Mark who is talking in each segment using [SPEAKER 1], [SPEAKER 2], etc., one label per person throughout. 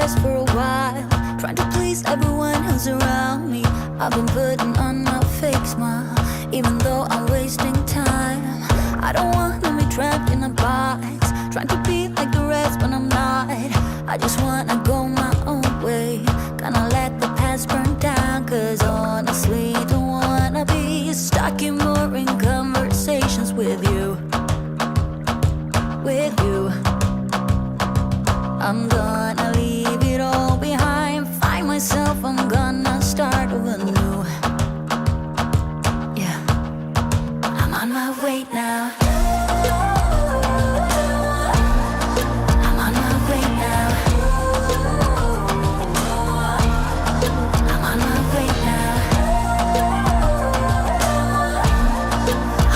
[SPEAKER 1] stressed for a while, trying to please everyone who's around me. I've been putting on my fake smile, even though I'm wasting time. I don't wanna be trapped in a box, trying to be like the rest but I'm not. I just wanna go my own way, gonna let the past burn down. Cause honestly, don't wanna be stuck in boring conversations with you. With you, I'm gonna leave it all behind, find myself, I'm gonna start over new. Yeah, I'm on my way now. I'm on my way now. I'm on my way now.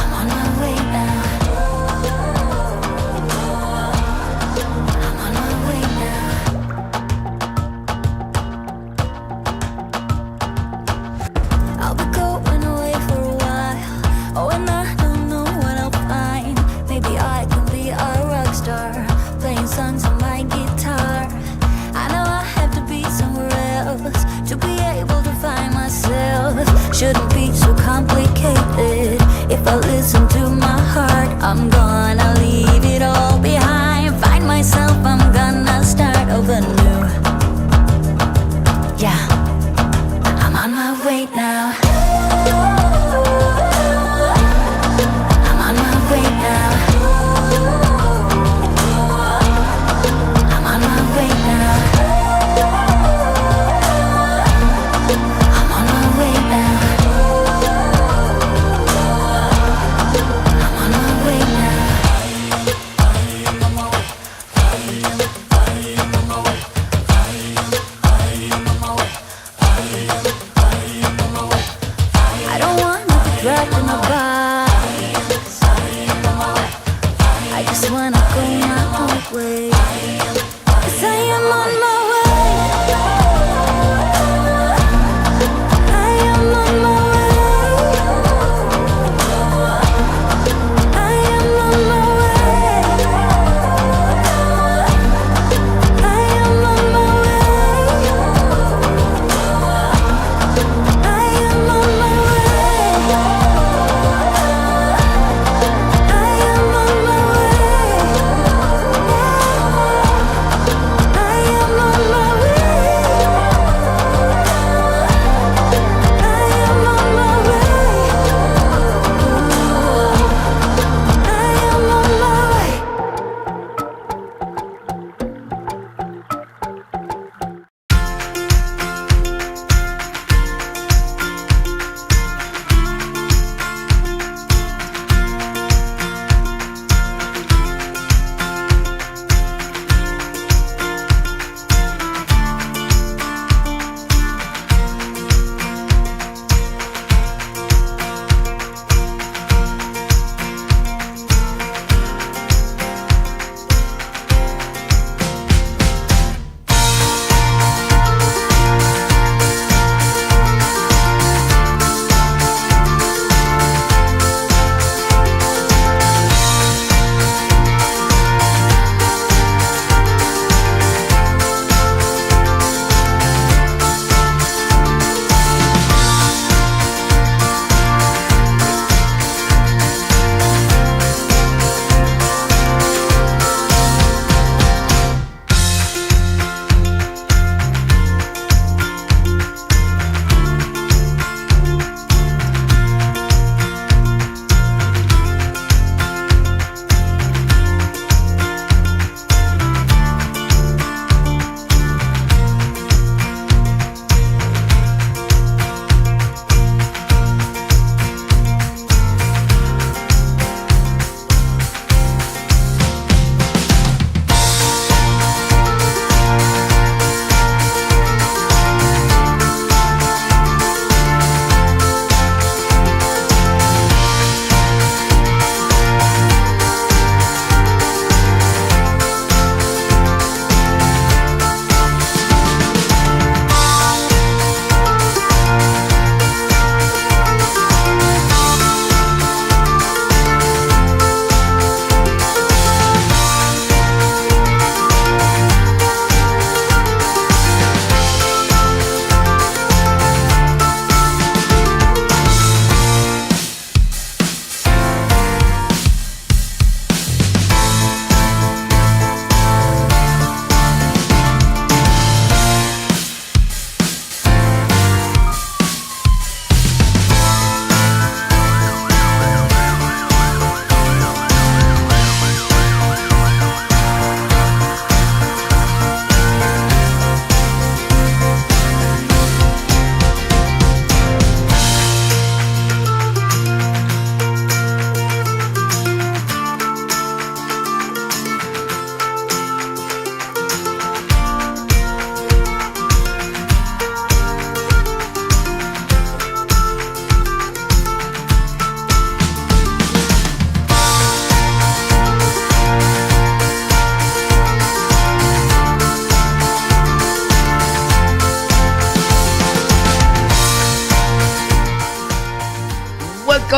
[SPEAKER 1] I'm on my way now. I'm on my way now. I'll be going away for a while. Oh, and I don't know what I'll find. Maybe I can be a rock star, playing songs on my guitar. I know I have to be somewhere else to be able to find myself. Shouldn't be so complicated. If I listen to my heart, I'm gonna leave it all behind, find myself, I'm gonna start over new. Yeah, I'm on my way now. I'm on my way now. I'm on my way now. I'm on my way now.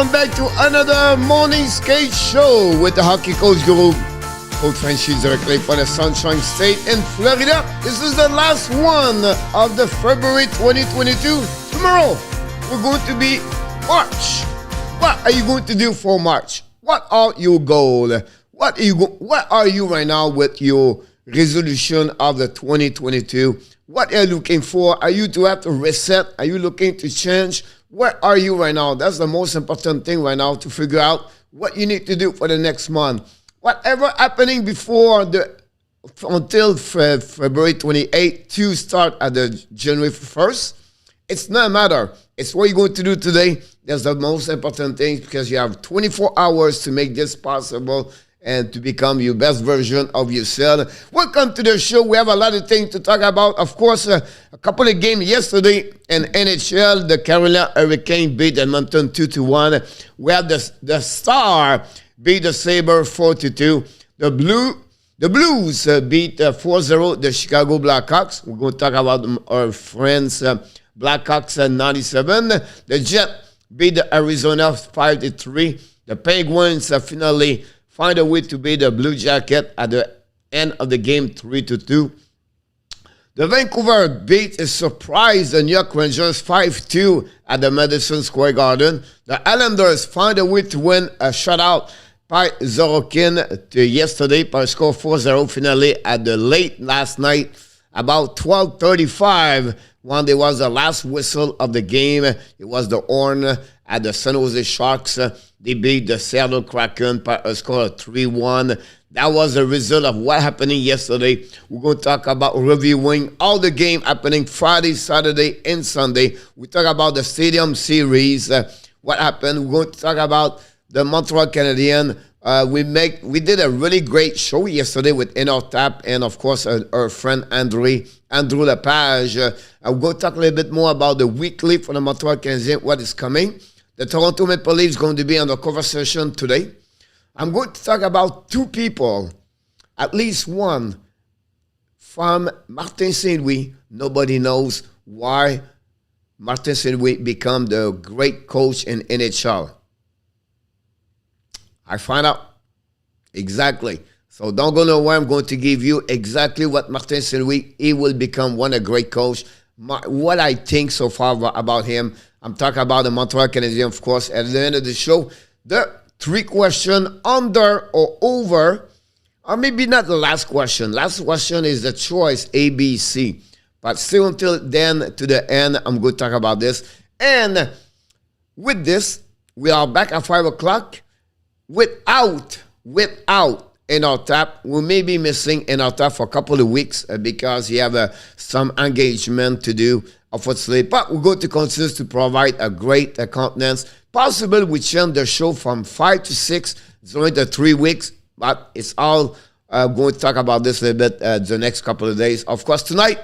[SPEAKER 2] welcome back to another morning skate show with the hockey coach guru, Coach Frenchie, directly for the Sunshine State in Florida. This is the last one of the February 2022. Tomorrow, we're going to be March. What are you going to do for March? What are your goals? What are you right now with your resolution of the 2022? What are you looking for? Are you to have to reset? Are you looking to change? Where are you right now? That's the most important thing right now, to figure out what you need to do for the next month. Whatever happening until February 28th to start at the January 1st, it's not a matter. It's what you're going to do today. That's the most important thing, because you have 24 hours to make this possible and to become your best version of yourself. Welcome to the show. We have a lot of things to talk about. Of course, a couple of games yesterday in NHL. The Carolina Hurricanes beat Edmonton 2-1. We have the Star beat the Sabres 4-2. The Blues beat 4-0 the Chicago Blackhawks. We're going to talk about our friends Blackhawks at 97. The Jet beat the Arizona 5-3. The Penguins finally find a way to beat the Blue Jacket at the end of the game 3-2. The Vancouver beat a surprise the New York Rangers 5-2 at the Madison Square Garden. The Islanders find a way to win a shutout by Sorokin yesterday by score 4-0 finale at the late last night, about 12:35, when there was the last whistle of the game. It was the horn at the San Jose Sharks. They beat the Seattle Kraken by a score of 3-1. That was the result of what happened yesterday. We're going to talk about reviewing all the game happening Friday, Saturday, and Sunday. We talk about the Stadium Series, what happened. We're going to talk about the Montreal Canadiens. We did a really great show yesterday with Tap and, of course, our friend Andrew Lepage. We're going to talk a little bit more about the weekly for the Montreal Canadiens, what is coming. The Toronto Maple Leafs is going to be on the conversation today. I'm going to talk about two people, at least one, from Martin Saint-Louis. Nobody knows why Martin Saint-Louis became the great coach in NHL. I find out exactly. So don't go nowhere. I'm going to give you exactly what Martin Saint-Louis, he will become one a great coach. What I think so far about him. I'm talking about the Montreal Canadiens, of course, at the end of the show. The three question, under or over, or maybe not the last question. Last question is the choice, A, B, C. But still until then, to the end, I'm going to talk about this. And with this, we are back at 5 o'clock. Without Tap, we may be missing Tap for a couple of weeks because you have some engagement to do, unfortunately. But we're going to continue to provide a great countenance. Possible we change the show from 5 to 6 during the 3 weeks, but it's all going to talk about this a little bit the next couple of days. Of course, tonight,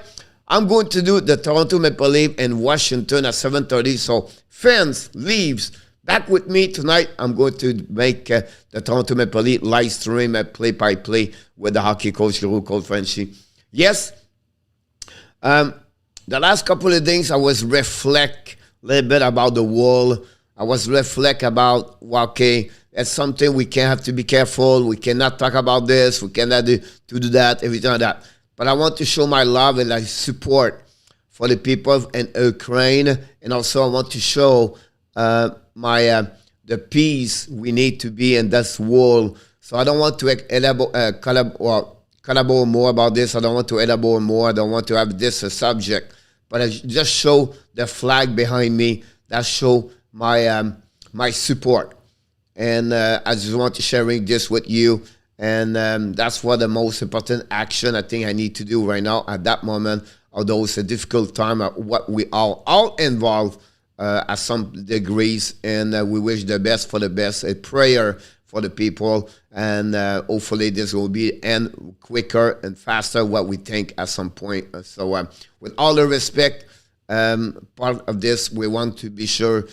[SPEAKER 2] I'm going to do the Toronto Maple Leafs in Washington at 7:30. So, fans, Leafs, back with me tonight. I'm going to make the Toronto Maple Leafs live stream play-by-play with the hockey coach, Coach Frenchie. Yes, the last couple of days I was reflect a little bit about the world. I was reflect about, okay, that's something we can have to be careful. We cannot talk about this. We cannot do that, everything like that. But I want to show my love and my support for the people in Ukraine. And also I want to show the peace we need to be in this world. So I don't want to collaborate more about this. I don't want to elaborate more. I don't want to have this a subject. But I just show the flag behind me. That show my support. And I just want to sharing this with you. And that's what the most important action I think I need to do right now at that moment. Although it's a difficult time, what we are all involved at some degrees, and we wish the best for the best. A prayer for the people, and hopefully this will be end quicker and faster what we think at some point. So with all the respect, part of this, we want to be sure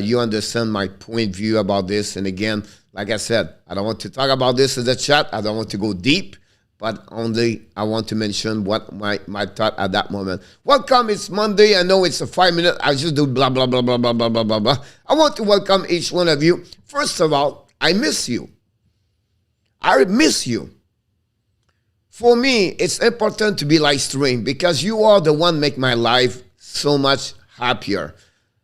[SPEAKER 2] you understand my point of view about this. And again, like I said, I don't want to talk about this in the chat. I don't want to go deep. but only I want to mention what my thought at that moment. Welcome, it's Monday. I know it's a 5 minute. I just do blah, blah, blah, blah, blah, blah, blah, blah, blah. I want to welcome each one of you. First of all, I miss you. I miss you. For me, it's important to be live stream because you are the one make my life so much happier.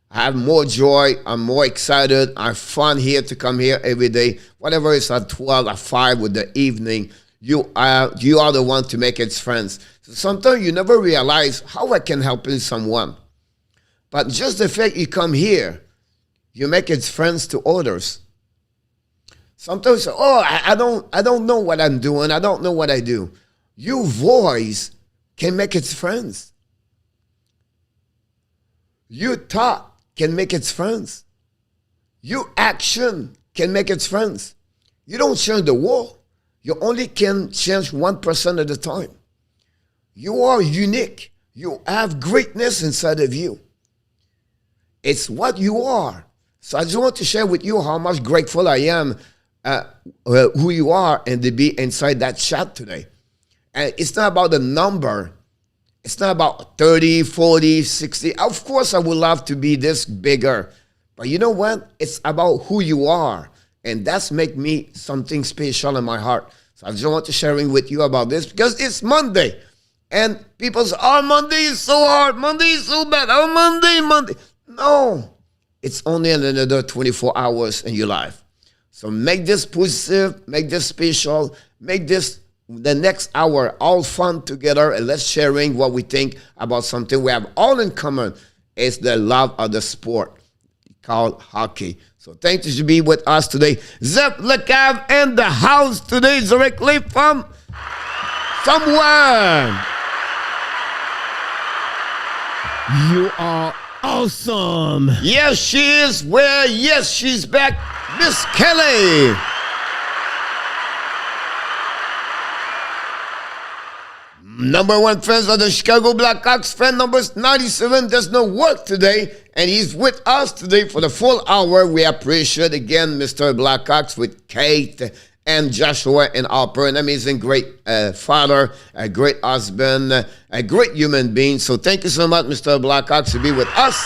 [SPEAKER 2] I have more joy. I'm more excited. I have fun here to come here every day. Whatever it's at 12, at 5 with the evening, you are the one to make it friends. So sometimes you never realize how I can help someone. But just the fact you come here, you make it friends to others. Sometimes, I don't know what I'm doing. I don't know what I do. Your voice can make its friends. Your thought can make its friends. Your action can make its friends. You don't change the world. You only can change 1% of the time. You are unique. You have greatness inside of you. It's what you are. So I just want to share with you how much grateful I am who you are and to be inside that chat today. And it's not about the number. It's not about 30, 40, 60. Of course, I would love to be this bigger. But you know what? It's about who you are. And that's make me something special in my heart. So I just want to sharing with you about this because it's Monday. And people say, oh, Monday is so hard. Monday is so bad. Oh, Monday. No. It's only another 24 hours in your life. So make this positive, make this special, make this the next hour all fun together, and let's sharing what we think about something we have all in common. It's the love of the sport called hockey. So thank you to be with us today. Zep Lecav in the house today directly from somewhere.
[SPEAKER 3] You are awesome.
[SPEAKER 2] Yes, she is. Where? Yes, she's back. Miss Kelly. Number one fans of the Chicago Blackhawks, fan number 97, does not work today, and he's with us today for the full hour. We appreciate again Mr. Blackhawks with Kate and Joshua and Harper, an amazing, great father, a great husband, a great human being. So thank you so much, Mr. Blackhawks, to be with us.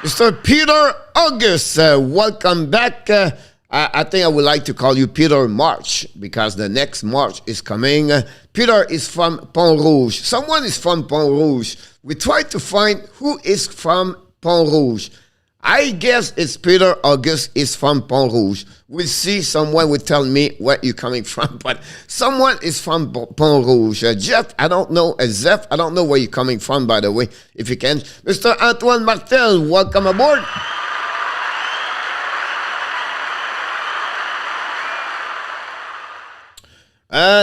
[SPEAKER 2] Mr. Peter August, welcome back. I think I would like to call you Peter March because the next March is coming. Peter is from Pont Rouge. Someone is from Pont Rouge. We try to find who is from Pont Rouge. I guess it's Peter August is from Pont Rouge. We'll see. Someone will tell me where you're coming from, but someone is from Pont Rouge. Jeff, I don't know. Zeph, I don't know where you're coming from, by the way, if you can. Mr. Antoine Martel, welcome aboard.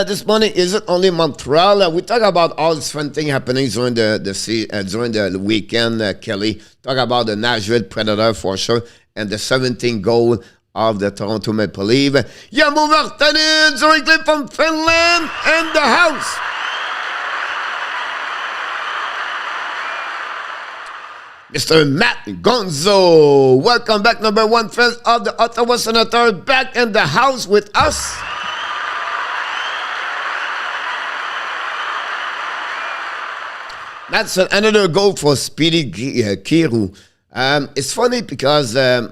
[SPEAKER 2] This morning isn't only Montreal. We talk about all this fun thing happening during the weekend. Kelly talk about the Nashville Predators for sure and the 17th goal of the Toronto Maple Leafs. Yamo Martanen directly from Finland and the house. Mr. Matt Gonzo, welcome back, number one friend of the Ottawa Senators, back in the house with us. That's another goal for Speedy Kiru. It's funny because I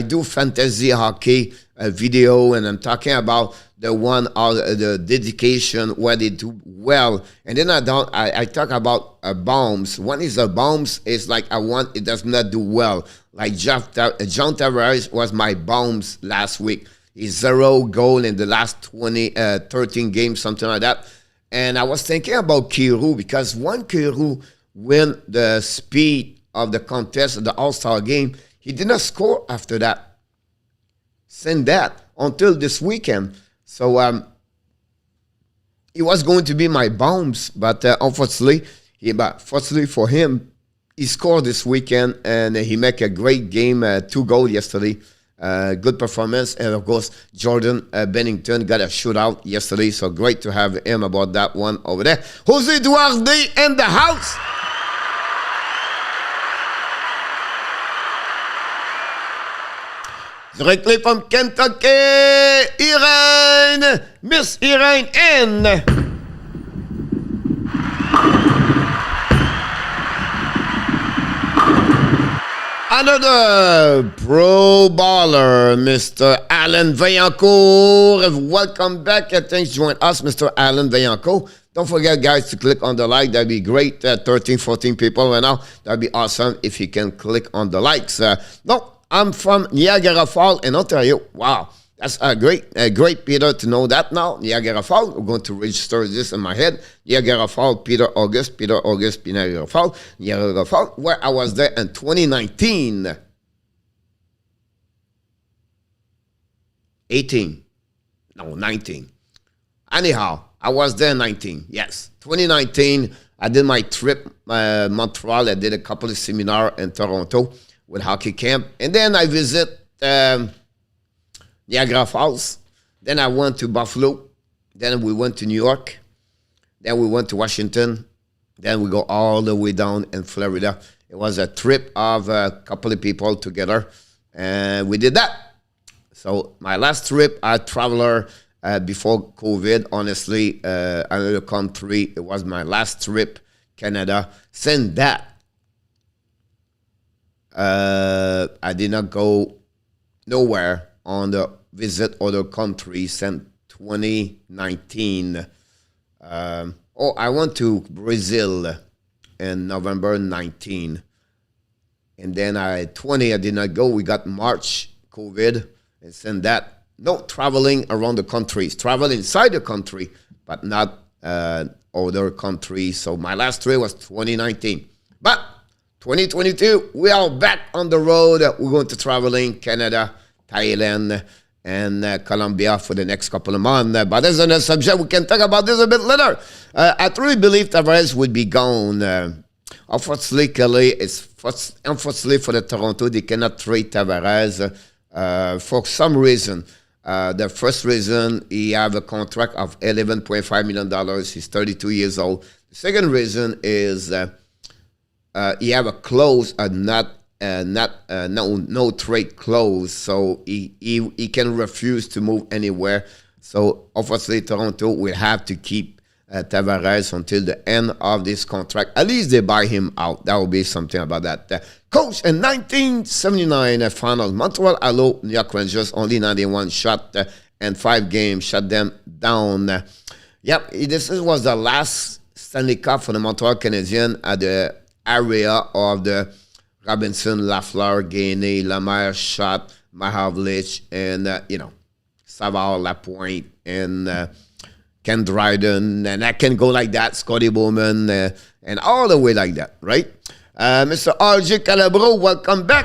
[SPEAKER 2] do fantasy hockey video, and I'm talking about the one of the dedication where they do well, and then I talk about bombs. One is the bombs is like it does not do well. Like John Tavares was my bombs last week. He's 0 goal in the last 13 games, something like that. And I was thinking about Kiru because when Kiru win the speed of the contest of the All-Star game, he did not score after that. Since that, until this weekend. So it was going to be my bombs, but unfortunately, fortunately for him, he scored this weekend and he made a great game, 2 goals yesterday. Good performance, and of course Jordan Bennington got a shootout yesterday, so great to have him about that one over there. Jose Duarte in the house. Directly from Kentucky, Irene, Miss Irene N. Another pro baller, Mr. Alan Vaillancourt. Welcome back. Thanks for joining us, Mr. Alan Vaillancourt. Don't forget, guys, to click on the like. That'd be great. 13, 14 people right now. That'd be awesome if you can click on the likes. No, I'm from Niagara Falls in Ontario. Wow. That's great, Peter, to know that now. Niagara Falls. We're going to register this in my head. Niagara Falls, Peter August, Niagara Falls, where I was there in 2019. 18. No, 19. Anyhow, I was there in 19. Yes. 2019, I did my trip, Montreal. I did a couple of seminars in Toronto with hockey camp. And then I visit Niagara Falls. Then I went to Buffalo. Then we went to New York. Then we went to Washington. Then we go all the way down in Florida. It was a trip of a couple of people together. And we did that. So my last trip, I traveled before COVID, honestly, another country. It was my last trip, Canada. Since that, I did not go nowhere on the visit other countries since 2019. I went to Brazil in November 19. And then I did not go. We got March, COVID. And since that, no traveling around the countries. Travel inside the country, but not other countries. So my last trip was 2019. But 2022, we are back on the road. We're going to traveling Canada, Thailand, and Colombia for the next couple of months. But that's another subject. We can talk about this a bit later. I truly believe Tavares would be gone. Unfortunately, Kelly, unfortunately for the Toronto, they cannot trade Tavares for some reason. The first reason, he have a contract of $11.5 million. He's 32 years old. The second reason is he have a clause, no trade clause, so he can refuse to move anywhere. So obviously Toronto will have to keep Tavares until the end of this contract. At least they buy him out. That will be something about that. Coach, in 1979 finals, Montreal allowed New York Rangers only 91 shot and 5 games, shut them down. Yep, this was the last Stanley Cup for the Montreal Canadiens at the area of the Robinson, Lafleur, Gainey, Lemaire, Schott, Mahavlich, and, Savard, Lapointe, and Ken Dryden, and I can go like that, Scotty Bowman, and all the way like that, right? Mr. RJ Calabro, welcome back.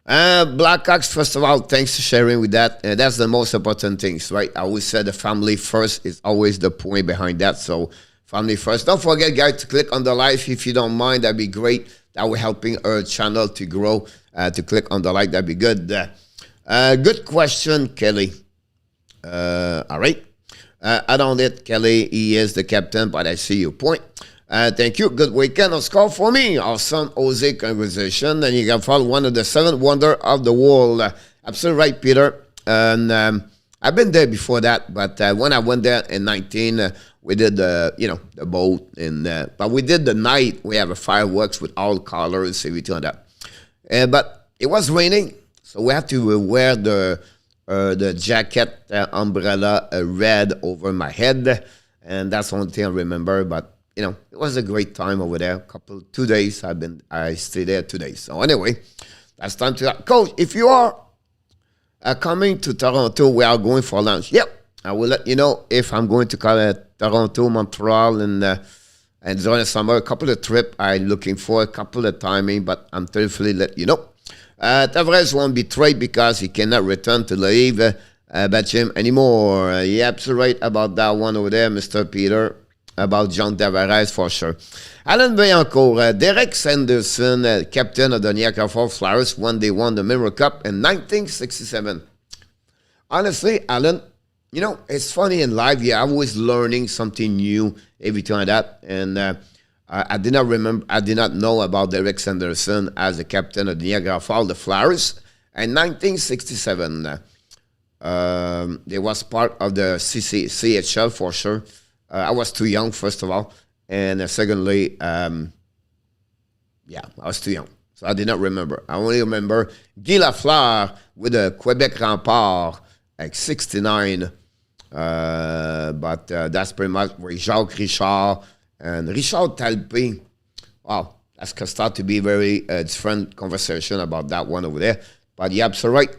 [SPEAKER 2] Blackhawks, first of all, thanks for sharing with that. That's the most important things, right? I always said the family first is always the point behind that. So family first. Don't forget, guys, to click on the like if you don't mind. That'd be great. That will helping our channel to grow. To click on the like, that'd be good. Good question, Kelly. All right. I don't let Kelly. He is the captain, but I see your point. Thank you. Good weekend of score for me. Awesome Jose conversation. And you can follow one of the 7 wonders of the world. Absolutely right, Peter. And I've been there before that, but when I went there in 19, we did the boat, and but we did the night. We have a fireworks with all colors, everything like that. But it was raining, so we had to wear the jacket, umbrella, red over my head, and that's the only thing I remember. But it was a great time over there. 2 days I stayed there 2 days. So anyway, that's time to Coach. If you are coming to Toronto, we are going for lunch. Yep, I will let you know if I'm going to Toronto, Montreal, and during the summer, a couple of trips I'm looking for, a couple of timing, but I'm thankfully let you know. Tavares won't be traded because he cannot return to leave Batchim anymore. You're absolutely right about that one over there, Mr. Peter. About John Tavares for sure. Alan Vaillancourt, Derek Sanderson, captain of the Niagara Falls Flyers, when they won the Memorial Cup in 1967. Honestly, Alan, it's funny in life. You're always learning something new every time like that. And I did not remember. I did not know about Derek Sanderson as the captain of the Niagara Falls, the Flyers, in 1967. They was part of the CHL for sure. I was too young, first of all, and secondly, I was too young, so I did not remember. I only remember Guy Lafleur with the Quebec Rempart, like 69. But that's pretty much where Jacques Richard and Richard Talpe. Wow, that's going to start to be very different conversation about that one over there. But you're absolutely right,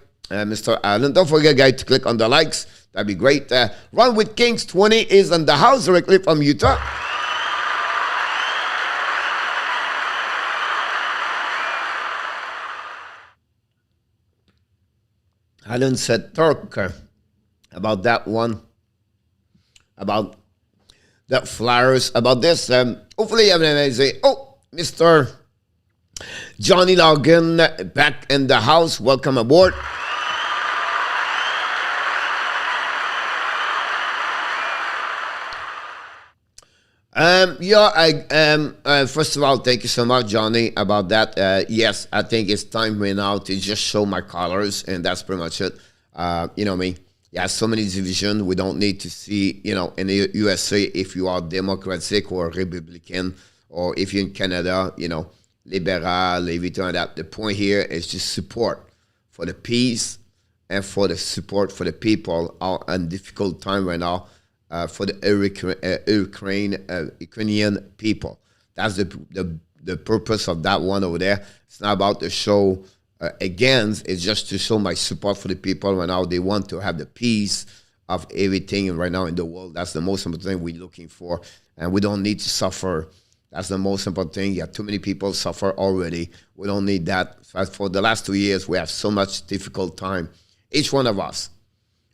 [SPEAKER 2] Mr. Allen. Don't forget, guys, to click on the likes. That'd be great. Run with Kings 20 is in the house directly from Utah. Allen said Turk about that one, about the Flyers, about this. Hopefully you have an amazing. Oh, Mr. Johnny Logan back in the house. Welcome aboard. First of all, thank you so much, Johnny, about that. Yes, I think it's time right now to just show my colors, and that's pretty much it. You know me. Yeah, so many divisions. We don't need to see, in the USA, if you are Democratic or Republican, or if you're in Canada, Liberal, Leviton, that. The point here is just support for the peace and for the support for the people in difficult time right now. For the Ukrainian people. That's the purpose of that one over there. It's not about the show against, it's just to show my support for the people right now. They want to have the peace of everything right now in the world. That's the most important thing we're looking for. And we don't need to suffer. That's the most important thing. Yeah, too many people suffer already. We don't need that. For the last 2 years, we have so much difficult time. Each one of us,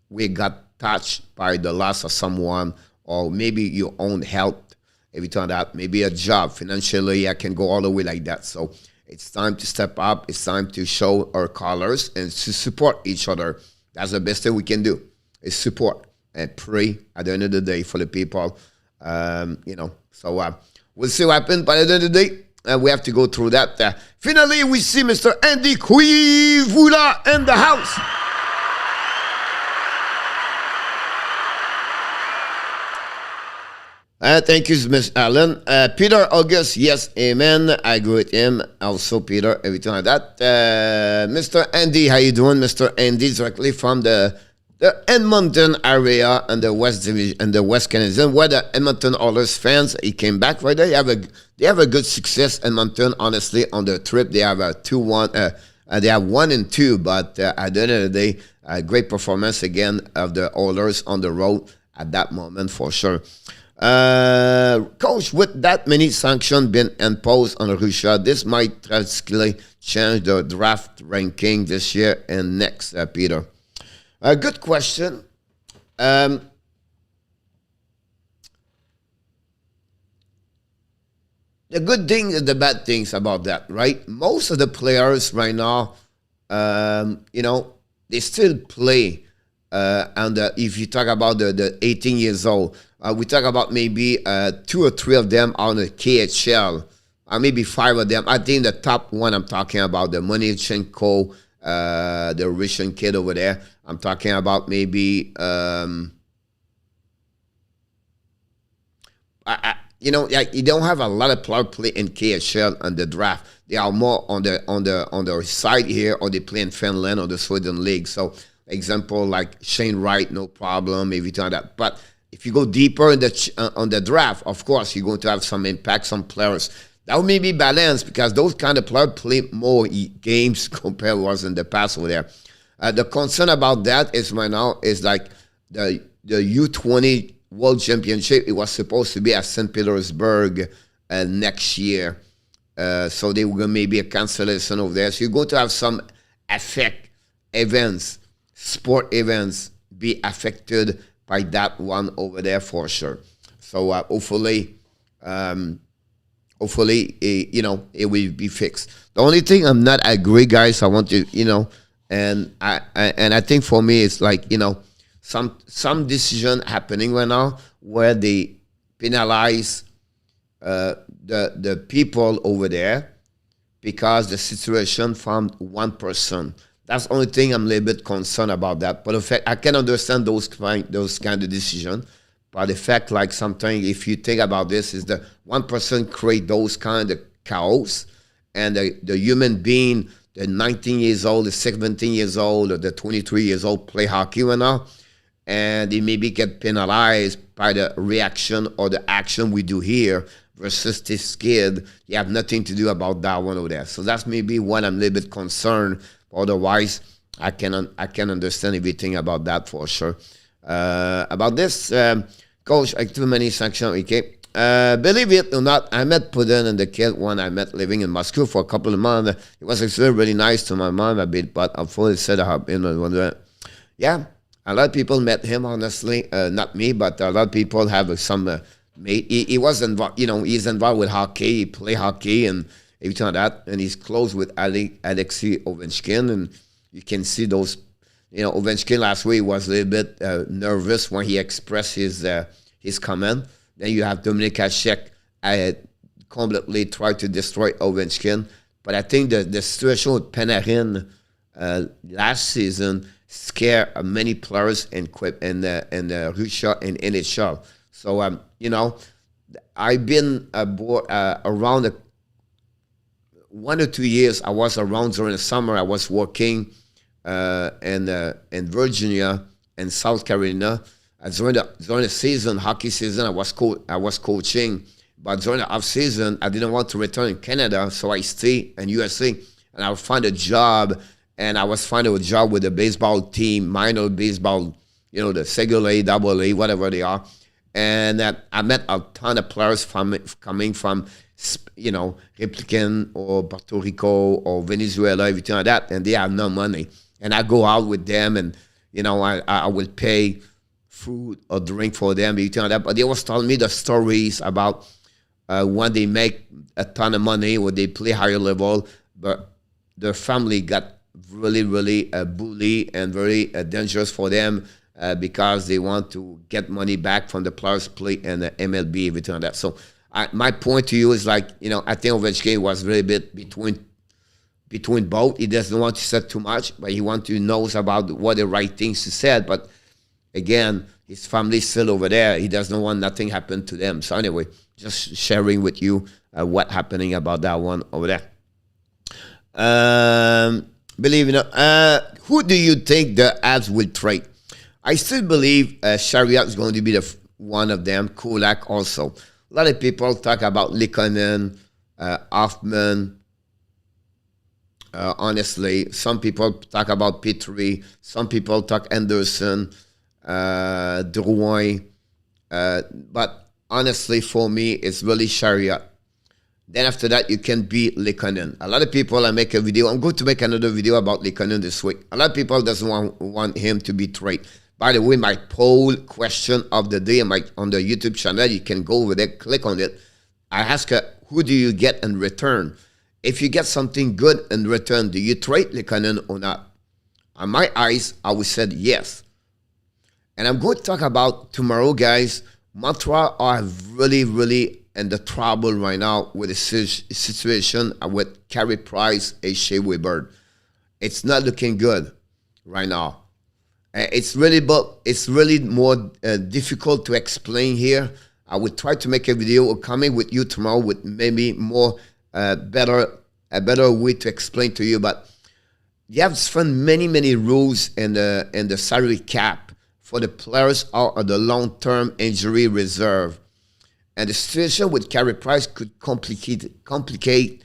[SPEAKER 2] we got touched by the loss of someone, or maybe your own health, every time that, maybe a job, financially, I can go all the way like that. So it's time to step up. It's time to show our colors and to support each other. That's the best thing we can do, is support and pray at the end of the day for the people. So we'll see what happens, but at the end of the day, we have to go through that. Finally, we see Mr. Andy Quivola in the house. Thank you, Ms. Allen. Peter August, yes, amen. I agree with him. Also, Peter, everything like that. Mr. Andy, how you doing? Mr. Andy, directly from the Edmonton area and the West Division and the West Canadiens, where the Edmonton Oilers fans, he came back right there. They have a good success, Edmonton, honestly, on the trip. They have a 2-1. They have 1-2, but at the end of the day, a great performance again of the Oilers on the road at that moment for sure. Coach, with that many sanctions being imposed on Russia, this might drastically change the draft ranking this year and next, Peter. Good question. The good things and the bad things about that, right? Most of the players right now, they still play. And if you talk about the 18 years old, we talk about maybe 2 or 3 of them on the KHL, maybe 5 of them. I think the top one I'm talking about, the Monichenko, the Russian kid over there. I'm talking about maybe, you don't have a lot of players play in KHL and the draft. They are more on the side here, or they play in Finland or the Sweden League. So, example like Shane Wright, no problem, everything like that. But if you go deeper in on the draft, of course, you're going to have some impact, some players. That will maybe balance, because those kind of players play more games compared to was in the past over there. The concern about that is right now is like the U20 World Championship. It was supposed to be at St. Petersburg next year. So there will maybe a cancellation over there. So you're going to have some effect events, sport events be affected by that one over there for sure. So hopefully, it will be fixed. The only thing I'm not agree, guys, I want to, and I think for me it's like, some decision happening right now where they penalize the people over there because the situation from one person. That's the only thing I'm a little bit concerned about that. But in fact, I can understand those kind of decisions. But the fact, like sometimes, if you think about this, is that one person create those kind of chaos, and the human being, the 19 years old, the 17 years old, or the 23 years old play hockey right now, and they maybe get penalized by the reaction or the action we do here versus this kid. You have nothing to do about that one over there. So that's maybe what I'm a little bit concerned. Otherwise, I can understand everything about that for sure. About this, coach, like too many sanctions, okay? Believe it or not, I met Putin and the kid when I met living in Moscow for a couple of months. It was actually really nice to my mom a bit, but I fully said yeah, a lot of people met him, honestly. Not me, but a lot of people have some mate. He was involved, he's involved with hockey. He play hockey and everything like that. And he's close with Alexei Ovechkin. And you can see those, Ovechkin last week was a little bit nervous when he expressed his comment. Then you have Dominik Hasek completely tried to destroy Ovechkin. But I think the situation with Panarin last season scared many players in Russia and NHL. So, I've been around 1 or 2 years. I was around during the summer. I was working in Virginia and South Carolina. During the season, hockey season, I was coaching. But during the off season, I didn't want to return in Canada, so I stayed in USA, and I found a job. And I was finding a job with a baseball team, minor baseball, the single A, double A, whatever they are. And I met a ton of players coming from, Republican or Puerto Rico or Venezuela, everything like that, and they have no money. And I go out with them, and I will pay food or drink for them, everything like that. But they was telling me the stories about when they make a ton of money, when they play higher level, but their family got really, really bully and very dangerous for them because they want to get money back from the players play in the MLB, everything like that. So my point to you is I think Ovechkin was really bit between both. He doesn't want to say too much, but he wants to know about what the right things to say. But again, his family's still over there. He doesn't want nothing happen to them. So anyway, just sharing with you what happening about that one over there. Believe it or not, who do you think the Avs will trade? I still believe Chariot is going to be one of them. Kulak also. A lot of people talk about Likonen, Hoffman. Honestly, some people talk about Petrie. Some people talk Anderson, Drouin. But honestly, for me, it's really Chariot. Then after that, you can beat Likonen. A lot of people, I make a video. I'm going to make another video about Likonen this week. A lot of people doesn't want him to be traded. By the way, my poll question of the day on the YouTube channel, you can go over there, click on it. I ask her, who do you get in return? If you get something good in return, do you trade Likonen or not? On my eyes, I would say yes. And I'm going to talk about tomorrow, guys. Montreal are really, really in the trouble right now with the situation with Carey Price and Shea Weber. It's not looking good right now. It's really more difficult to explain here. I will try to make a video coming with you tomorrow with maybe more a better way to explain to you. But you have to find many rules in the salary cap for the players out of the long-term injury reserve. And the situation with Carey Price could complicate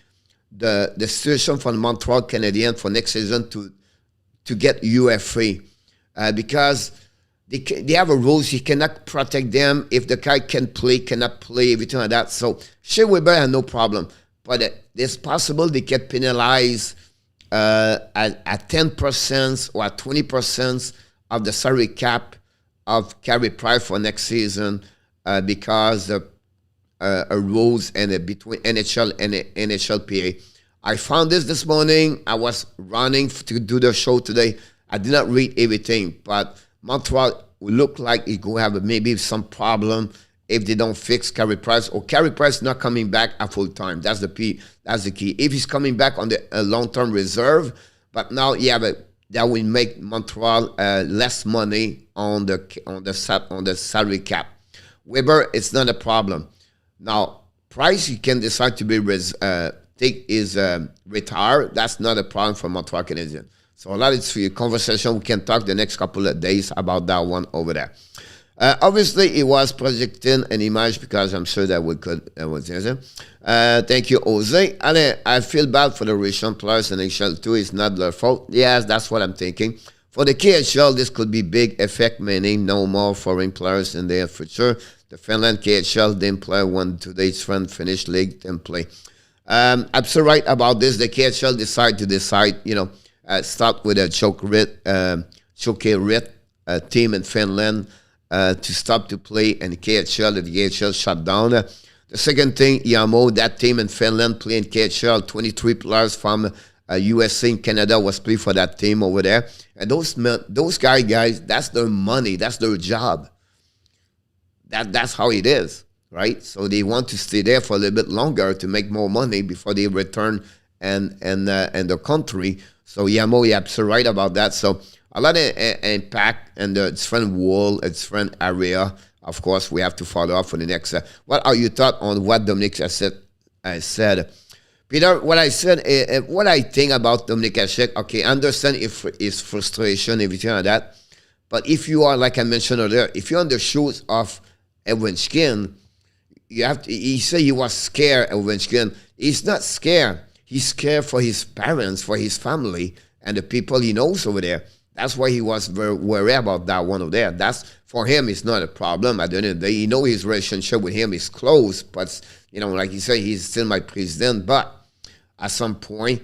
[SPEAKER 2] the situation for the Montreal Canadiens for next season to get UFA. Because they have a rules, you cannot protect them. If the guy cannot play, everything like that. So Shea Weber had no problem. But it's possible they get penalized at 10% or at 20% of the salary cap of Carey Price for next season because of rules between NHL and NHLPA. I found this morning. I was running to do the show today. I did not read everything, but Montreal will look like it's going to have maybe some problem if they don't fix Carey Price, or Carey Price not coming back at full time. That's the key. That's the key. If he's coming back on the long-term reserve, but now, but that will make Montreal less money on the salary cap. Weber, it's not a problem. Now, Price, he can decide to be take his retire. That's not a problem for Montreal Canadiens. So a lot of it's conversation. We can talk the next couple of days about that one over there. Obviously, it was projecting an image because I'm sure that we could. Thank you, Jose. I feel bad for the Russian players in NHL too. It's not their fault. Yes, that's what I'm thinking. For the KHL, this could be big effect, meaning no more foreign players in there for sure. The Finland KHL didn't play when today's friend finished league didn't play. I'm so right about this. The KHL start with a choke-rit team in Finland. To stop to play in the KHL, the KHL shut down. The second thing, Yamo, that team in Finland playing KHL, 23 players from USA and Canada was playing for that team over there. And those guys, that's their money, that's their job. That's how it is, right? So they want to stay there for a little bit longer to make more money before they return and the country. So Yamo, you're absolutely right about that. So a lot of impact in the different world, a different area. Of course, we have to follow up for the next. What are your thoughts on what Dominic said? Peter, what I said, what I think about Dominic Hasek, okay, I understand if his frustration, everything like that. But if you are, like I mentioned earlier, if you're on the shoes of Ovechkin, you have to. He said he was scared of Ovechkin. He's not scared. He's scared for his parents, for his family, and the people he knows over there. That's why he was very worried about that one over there. That's, for him, it's not a problem. At the end of the day, you know his relationship with him is close, but, like you say, he's still my president. But at some point,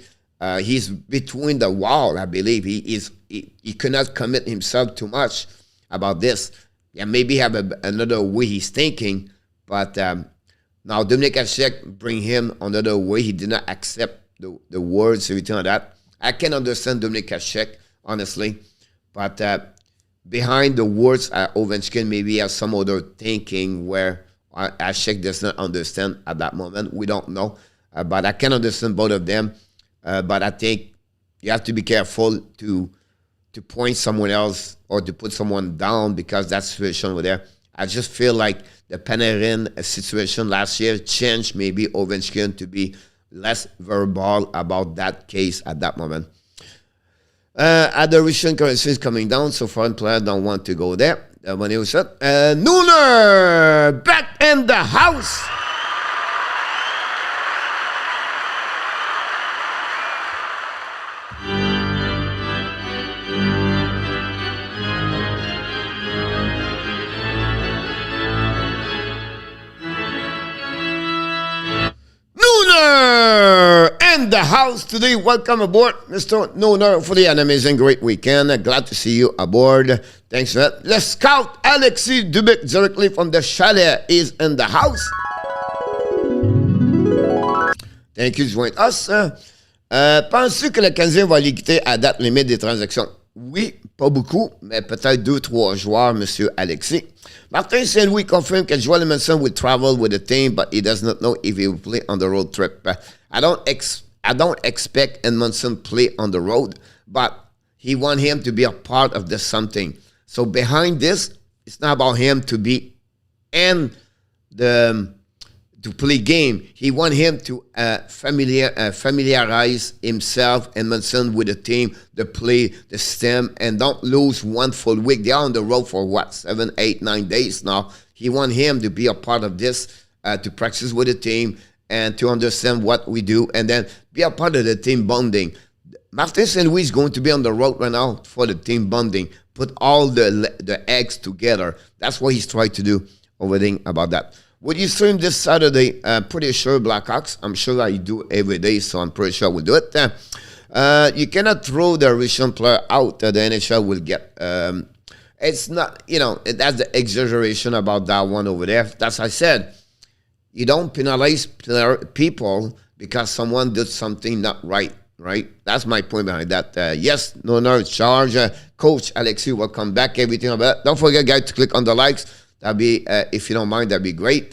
[SPEAKER 2] he's between the wall, I believe. He cannot commit himself too much about this. Yeah, maybe have another way he's thinking, but now Dominic Hasek bring him another way. He did not accept the words, everything like that. I can understand Dominic Hasek, honestly, but behind the words, Ovechkin maybe has some other thinking where Hasek does not understand at that moment. We don't know, but I can understand both of them. But I think you have to be careful to point someone else or to put someone down because that situation over there. I just feel like the Panarin situation last year changed maybe Ovechkin to be less verbal about that case at that moment. Adoration currency is coming down, so foreign players don't want to go there. When it was said, Nooner back in the house. In the house today. Welcome aboard, Mr. Nooner, for an amazing, great weekend. Glad to see you aboard. Thanks for that. The scout, Alexis Dubik, directly from the chalet, is in the house. Thank you to join us. Penses-tu que le Canadien va aller quitter à date limite des transactions? Oui, pas beaucoup, mais peut-être 2-3 joueurs, Monsieur Alexis. Martin Saint-Louis confirmed that Joel Edmondson will travel with the team, but he does not know if he will play on the road trip. I don't expect Edmondson play on the road, but he want him to be a part of this something. So behind this, it's not about him to be in to play game. He want him to familiarize himself, Edmondson, with the team, the play, the system, and don't lose one full week. They are on the road for 7, 8, 9 days now. He want him to be a part of this, to practice with the team and to understand what we do, and then be a part of the team bonding. Martin St. Louis is going to be on the road right now for the team bonding. Put all the eggs together. That's what he's trying to do over there about that. Would you stream this Saturday? Pretty sure Blackhawks. I'm sure I do every day, so I'm pretty sure we'll do it. You cannot throw the Russian player out that the NHL will get. It's not, that's the exaggeration about that one over there. That's I said. You don't penalize people because someone did something not right, right? That's my point behind that. Yes, no charge. Coach Alexis will come back, everything about that. Don't forget, guys, to click on the likes. That'd be, if you don't mind, that'd be great.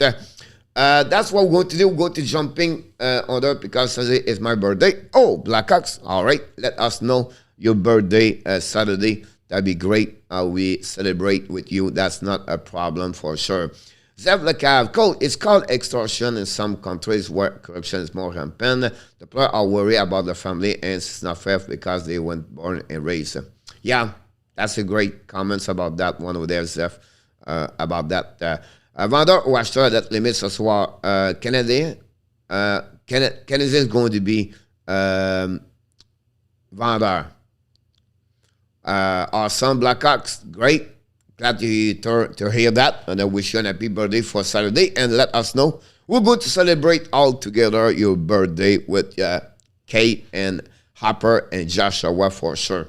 [SPEAKER 2] That's what we're going to do. We're going to jumping order because Saturday is my birthday. Oh, Blackhawks. All right. Let us know your birthday Saturday. That'd be great. We celebrate with you. That's not a problem for sure. Zev Lecav, it's called extortion in some countries where corruption is more rampant. The players are worried about their family and it's not fair because they weren't born and raised. Yeah, that's a great comments about that one over there, Zev, about that. Vendeur ou acheteur à date limite ce soir, Canadien is going to be vendeur. Our son Blackhawks, great. Glad to hear that. And I wish you a happy birthday for Saturday. And let us know. We're going to celebrate all together your birthday with Kate and Hopper and Joshua for sure.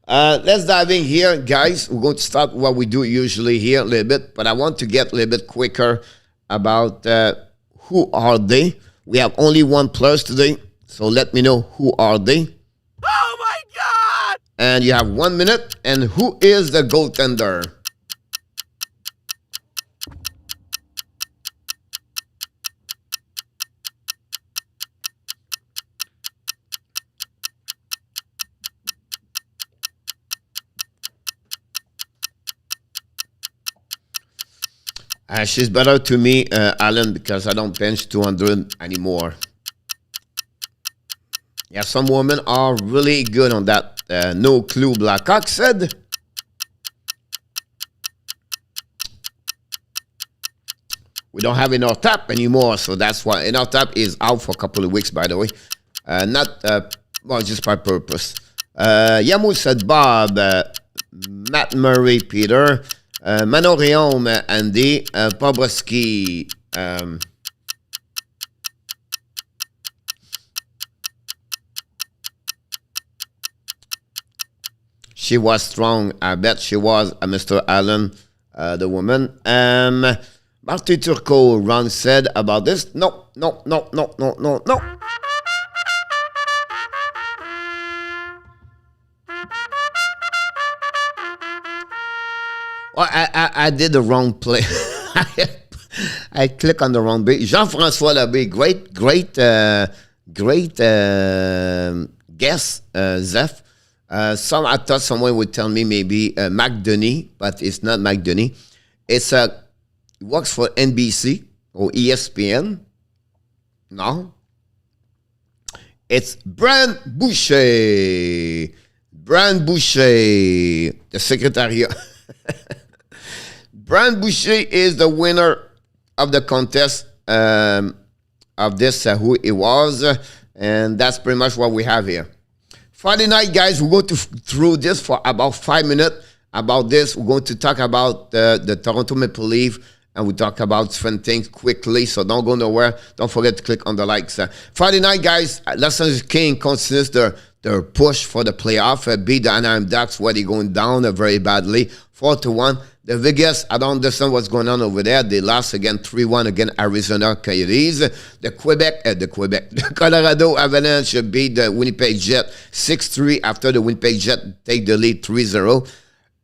[SPEAKER 2] Let's dive in here, guys. We're going to start what we do usually here a little bit. But I want to get a little bit quicker about who are they. We have only one players today. So let me know who are they.
[SPEAKER 3] Oh my God!
[SPEAKER 2] And you have 1 minute. And who is the goaltender? She's better to me, Alan, because I don't bench 200 anymore. Yeah, some women are really good on that. No clue, Blackhawks said. We don't have enough tap anymore, so that's why enough tap is out for a couple of weeks, by the way. Well, just by purpose. Yamu said Bob, Matt Murray, Peter, Manorion, Andy, Pobreski, she was strong. I bet she was, Mr. Allen, the woman. Marty Turco, Ron said about this. No. Well, I did the wrong play. I click on the wrong bit. Jean-François Labbé, great guess, Zeph. I thought someone would tell me maybe McDonough, but it's not McDonough. It works for NBC or ESPN. No. It's Brand Boucher. Brand Boucher, the Secretariat. Brand Boucher is the winner of the contest of this, who it was. And that's pretty much what we have here. Friday night, guys, we're going through this for about 5 minutes. About this, we're going to talk about the Toronto Maple Leafs, and we talk about different things quickly, so don't go nowhere. Don't forget to click on the likes. Friday night, guys, Los Angeles Kings continues their push for the playoff. Beat the Anaheim Ducks, where they're going down very badly, 4-1. The Vegas, I don't understand what's going on over there. They lost again 3-1 against Arizona Coyotes. The Colorado Avalanche beat the Winnipeg Jets 6-3 after the Winnipeg Jets take the lead 3-0.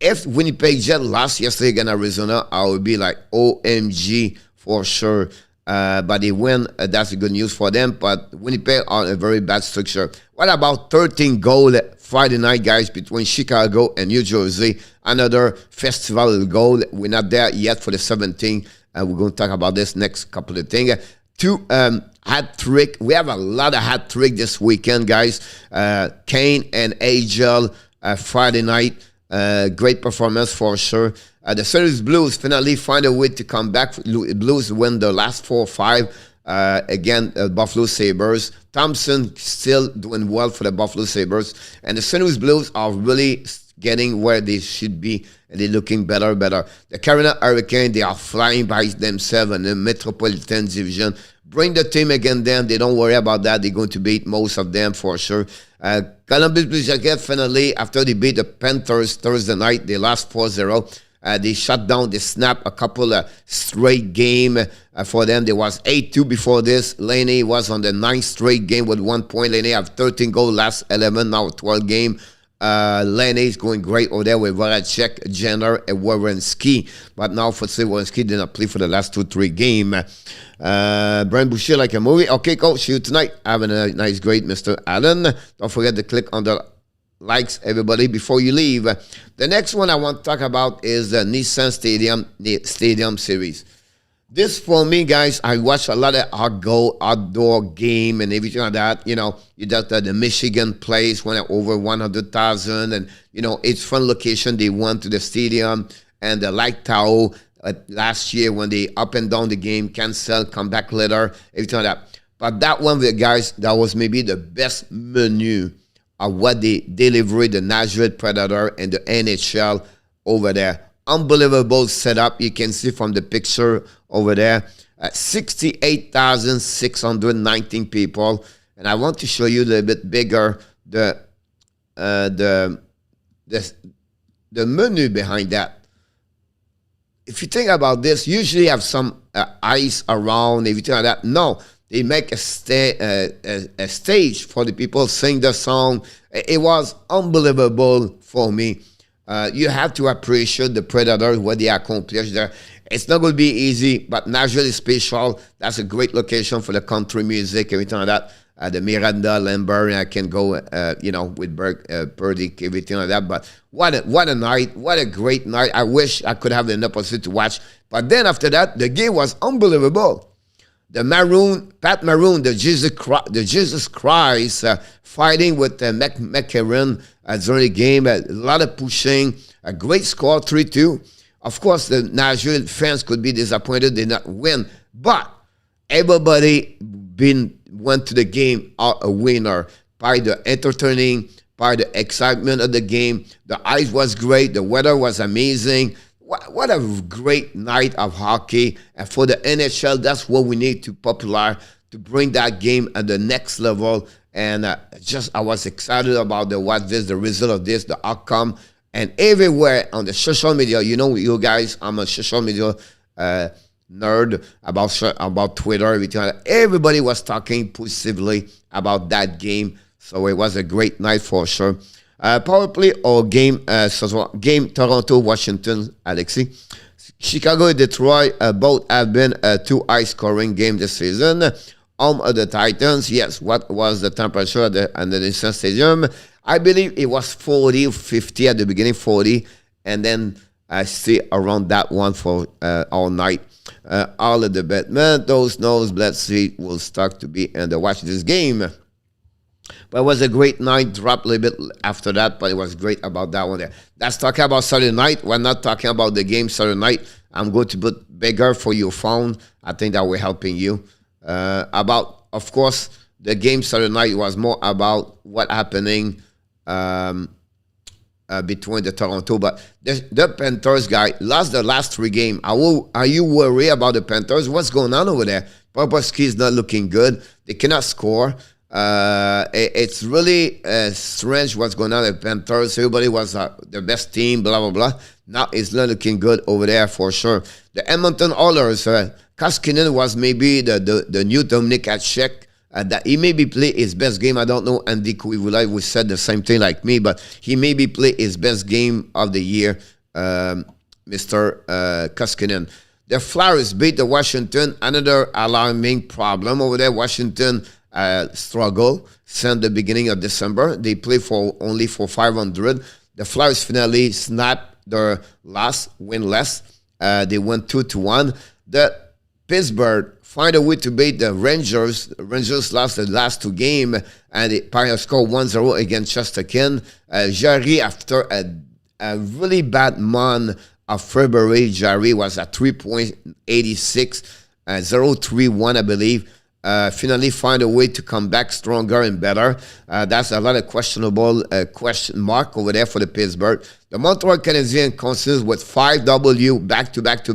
[SPEAKER 2] If Winnipeg Jets lost yesterday against Arizona, I would be like, OMG for sure. But they win. That's good news for them. But Winnipeg are in a very bad structure. What about 13 goal Friday night, guys, between Chicago and New Jersey? Another festival goal. We're not there yet for the 17th. We're going to talk about this next couple of things. 2 hat trick. We have a lot of hat trick this weekend, guys. Kane and Agel Friday night. Great performance for sure. The Series Blues finally find a way to come back. Blues win the last 4 or 5 again. Buffalo Sabres. Thompson still doing well for the Buffalo Sabres, and the Series Blues are really getting where they should be, and they're looking better. The Carolina Hurricanes, they are flying by themselves in the Metropolitan Division. Bring the team again, then they don't worry about that. They're going to beat most of them for sure. Columbus Blue Jackets finally, after they beat the Panthers Thursday night, they lost 4-0. They shut down, they snapped a couple of straight game for them. There was 8-2 before this. Laney was on the 9th straight game with 1 point. Laney have 13 goals last 11, now 12 game. Lenny's going great over there with Voracek, Jenner, and Werenski. But now, for say Werenski did not play for the last 2-3 games. Brian Boucher like a movie. Okay, coach, see you tonight. Have a nice, great Mr. Allen. Don't forget to click on the likes, everybody, before you leave. The next one I want to talk about is the Nissan Stadium Series. This, for me, guys, I watch a lot of outdoor game and everything like that. You know, you got the Michigan place when over 100,000, and you know it's fun location. They went to the stadium and the Light Tower last year when they up and down the game, cancel, come back later, everything like that. But that one, guys, that was maybe the best menu of what they delivered the Nashville Predators and the NHL over there. Unbelievable setup. You can see from the picture over there, 68,619 people. And I want to show you a little bit bigger the menu behind that. If you think about this, usually have some ice around, everything like that. No, they make a stage for the people sing the song. It was unbelievable for me. You have to appreciate the Predators, what they accomplished there. It's not going to be easy, but Nashville is special. That's a great location for the country music, everything like that. The Miranda, Lambert, I can go, with Purdy, everything like that. But what a night, what a great night. I wish I could have the opportunity to watch. But then after that, the game was unbelievable. The Pat Maroon, the Jesus Christ, fighting with McCarron during the game. A lot of pushing, a great score, 3-2. Of course, the Nashville fans could be disappointed they not win, but everybody went to the game out a winner by the entertaining, by the excitement of the game. The ice was great. The weather was amazing. What a great night of hockey. And for the NHL, that's what we need to popularize, to bring that game at the next level. And I was excited about the result of this, the outcome. And everywhere on the social media, you know, you guys, I'm a social media nerd about Twitter, everything. Everybody was talking positively about that game. So it was a great night for sure. Power play or game Toronto-Washington, Alexi. Chicago, Detroit, both have been two high-scoring games this season. Home of the Titans, yes, what was the temperature at the Nissan Stadium? I believe it was 40 or 50 at the beginning, 40, and then I stay around that one for all night. All of the betmen, those knows, let's see, will start to be and watch this game. But it was a great night, dropped a little bit after that, but it was great about that one there. That's talking about Saturday night. We're not talking about the game Saturday night. I'm going to put bigger for your phone. I think that we're helping you. Of course, the game Saturday night was more about what happening between the Toronto. But the Panthers guy lost the last 3 games. Are you worried about the Panthers? What's going on over there? Bobrovsky is not looking good. They cannot score. It's really strange what's going on at Panthers. Everybody was the best team, blah, blah, blah. Now it's not looking good over there for sure. The Edmonton Oilers, Koskinen was maybe the new Dominic Hatchek. That he maybe play his best game. I don't know. Andy Quivola we said the same thing like me, but he maybe play his best game of the year, Mr. Koskinen. The Flyers beat the Washington. Another alarming problem over there. Washington struggle since the beginning of December. They play only for 500. The Flyers finally snapped their last winless. They went 2-1. The Pittsburgh find a way to beat the Rangers. The Rangers lost the last 2 games, and the Pirates scored 1-0 against Chesterkin. Jarry, after a really bad month of February, Jarry was at 3.86, 0.31, I believe. Finally find a way to come back stronger and better. That's a lot of questionable question mark over there for the Pittsburgh. The Montreal Canadiens consists with 5 W back to back,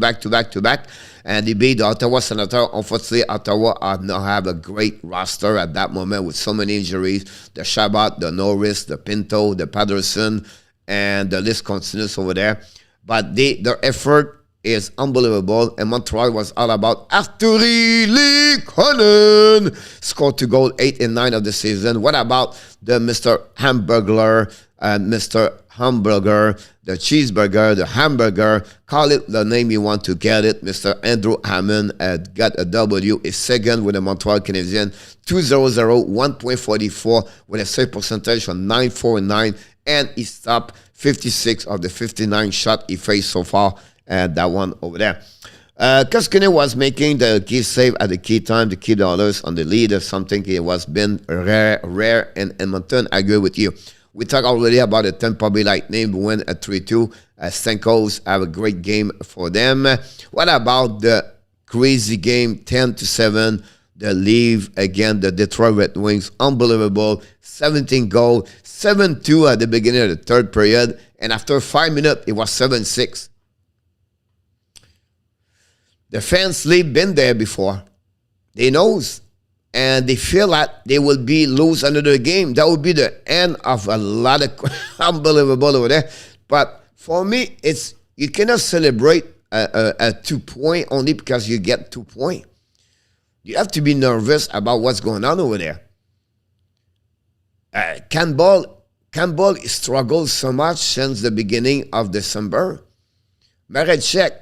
[SPEAKER 2] and they beat the Ottawa Senators. Unfortunately, Ottawa now have a great roster at that moment with so many injuries. The Shabbat, the Norris, the Pinto, the Patterson, and the list continues over there. But their effort is unbelievable. And Montreal was all about Arturi Lekonen. Scored 2 goals, 8 and 9 of the season. What about the Mr. Hamburglar, Mr. Hamburger, the cheeseburger, the hamburger, call it the name you want to get it. Mr. Andrew Hammond got a W, is second with the Montreal Canadiens, 2.00, 1.44 with a save percentage of 9.49, and he stopped 56 of the 59 shot he faced so far, and that one over there. Koskinen was making the key save at the key time to keep the Oilers on the lead, or something it was been rare in Edmonton. I agree with you. We talked already about the Tampa Bay Lightning win at 3-2. Stankos have a great game for them. What about the crazy game, 10-7, the Leaf again, the Detroit Red Wings, unbelievable, 17 goals, 7-2 at the beginning of the third period, and after 5 minutes, it was 7-6. The fans Leaf been there before. They knows. And they feel that they will be lose another game. That would be the end of a lot of unbelievable over there. But for me, it's you cannot celebrate a 2 point only because you get 2 points. You have to be nervous about what's going on over there. Campbell struggled so much since the beginning of December. Marechek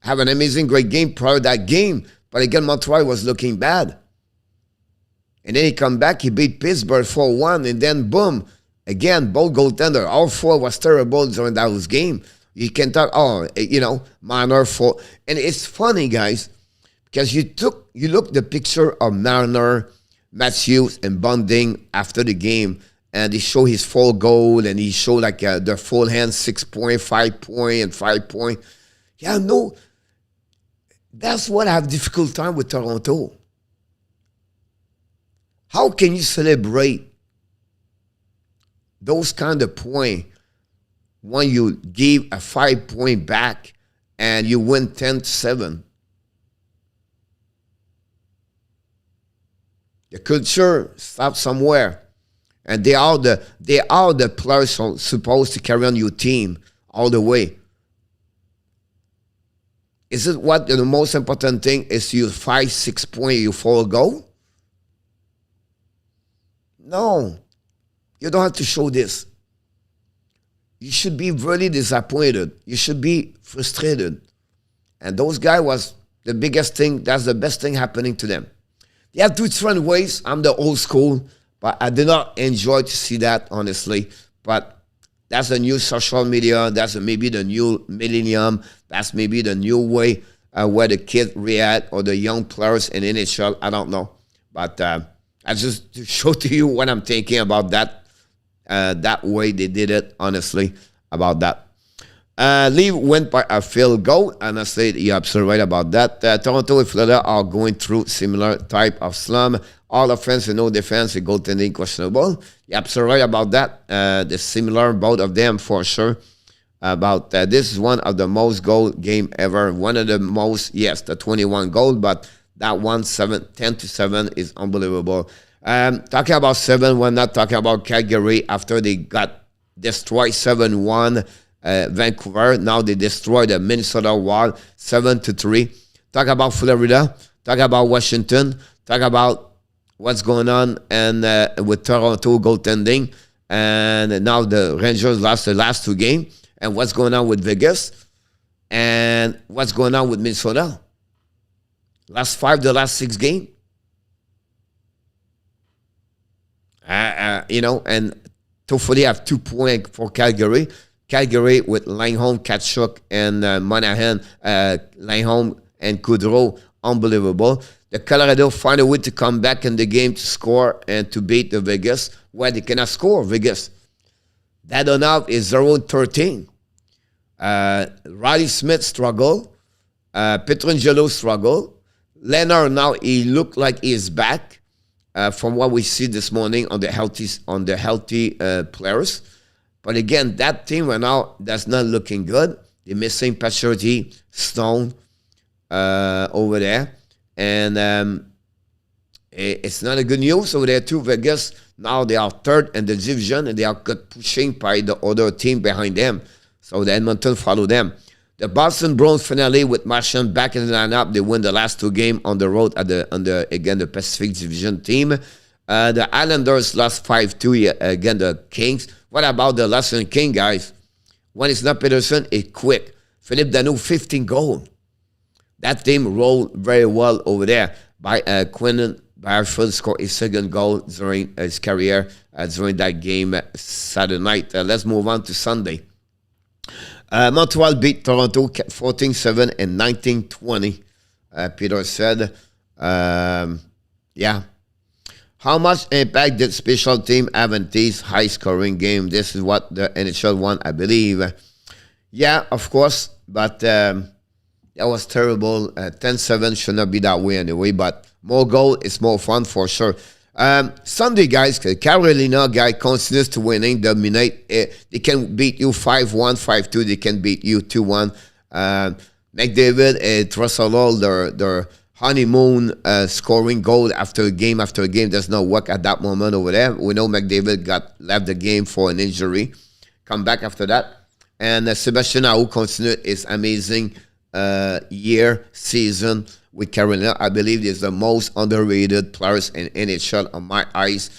[SPEAKER 2] have an amazing, great game prior to that game. But again, Montreal was looking bad. And then he come back, he beat Pittsburgh 4-1, and then boom, again, both goaltender. All four was terrible during that game. You can talk, Marner 4. And it's funny, guys, because you look the picture of Marner, Matthews, and Bunting after the game, and he show his full goal, and he show like the full hand 6 point, 5 point, and 5 point. Yeah, no, that's what I have difficult time with Toronto. How can you celebrate those kind of points when you give a 5 point back and you win 10-7? The culture stops somewhere, and they are the players supposed to carry on your team all the way. Is it what the most important thing is? You 5-6 point, you 4 goal? No, you don't have to show this. You should be really disappointed. You should be frustrated. And those guys was the biggest thing. That's the best thing happening to them. They have 2 different ways. I'm the old school, but I did not enjoy to see that, honestly. But that's the new social media. That's maybe the new millennium. That's maybe the new way where the kids react, or the young players in NHL. I don't know. But I just to show to you what I'm thinking about that way they did it, honestly, about that. Leaf went by a field goal, and I said you're absolutely right about that. Toronto and Florida are going through similar type of slump. All offense and no defense, the goaltending questionable. You're absolutely right about that. The similar, both of them for sure. About this is one of the most goal game ever. One of the most, yes, the 21 goal, but that one 10-7 is unbelievable. Talking about 7, we're not talking about Calgary after they got destroyed 7-1 Vancouver. Now they destroyed the Minnesota Wild 7-3. Talk about Florida. Talk about Washington. Talk about what's going on and with Toronto goaltending. And now the Rangers lost the last 2 games. And what's going on with Vegas. And what's going on with Minnesota. Last 5, the last 6 games. And hopefully have 2 points for Calgary. Calgary with Langholm, Tkachuk, and Monahan, Langholm, and Kudrow, unbelievable. The Colorado find a way to come back in the game to score and to beat the Vegas, where they cannot score, Vegas. Dadonov is 0-13. Riley Smith struggle. Pietrangelo struggle. Leonard now, he looked like he is back from what we see this morning on the healthy players. But again, that team right now, that's not looking good. They're missing Pacioretty, Stone over there. And it's not a good news over there too. Vegas, now they are 3rd in the division, and they are pushing by the other team behind them. So the Edmonton follow them. The Boston Bruins finally with Marchand back in the lineup. They win the last 2 games on the road at the Pacific Division team. The Islanders lost 5-2 again the Kings. What about the Los Angeles Kings, guys? When it's not Peterson, it's quick. Philippe Danault, 15 goals. That team rolled very well over there. By Quinton Byfield scored his 2nd goal during his career during that game Saturday night. Let's move on to Sunday. Montreal beat Toronto 14-7 and 19-20. Peter said, yeah. How much impact did special team have in this high-scoring game? This is what the NHL won, I believe. Yeah, of course, but that was terrible. 10-7 should not be that way anyway, but more goal is more fun for sure. Sunday, guys, Carolina guy continues to winning, dominate. They can beat you 5-1, 5-2. They can beat you 2-1. McDavid and Russell, their honeymoon scoring goal after game. Does not work at that moment over there. We know McDavid left the game for an injury. Come back after that. And Sebastian Aho continued his amazing season with Carolina. I believe he's the most underrated players in NHL on my eyes.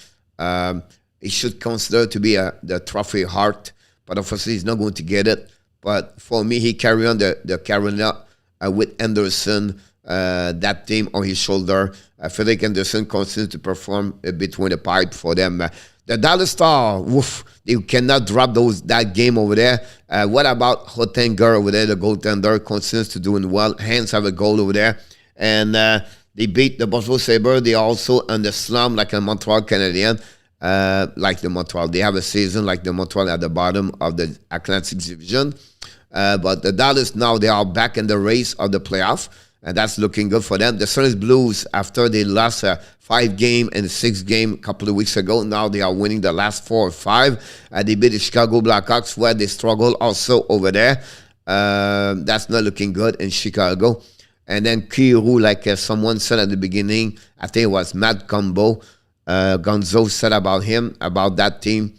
[SPEAKER 2] He should consider to be the trophy heart, but obviously he's not going to get it. But for me, he carry on the Carolina with Anderson, that team on his shoulder. Frederick Anderson continues to perform between the pipe for them. The Dallas Stars, woof, you cannot drop that game over there. What about Hottinger over there, the goaltender, continues to doing well. Hans have a goal over there. And they beat the Buffalo Sabres. They also in the slum like a Montreal Canadiens, like the Montreal. They have a season like the Montreal at the bottom of the Atlantic Division. But the Dallas now, they are back in the race of the playoff. And that's looking good for them. The St. Louis Blues, after they lost a 5-game and a 6-game a couple of weeks ago, now they are winning the last 4 or 5. They beat the Chicago Blackhawks, where they struggle also over there. That's not looking good in Chicago. And then Kiru, like someone said at the beginning, I think it was Matt Gonzo said about him, about that team,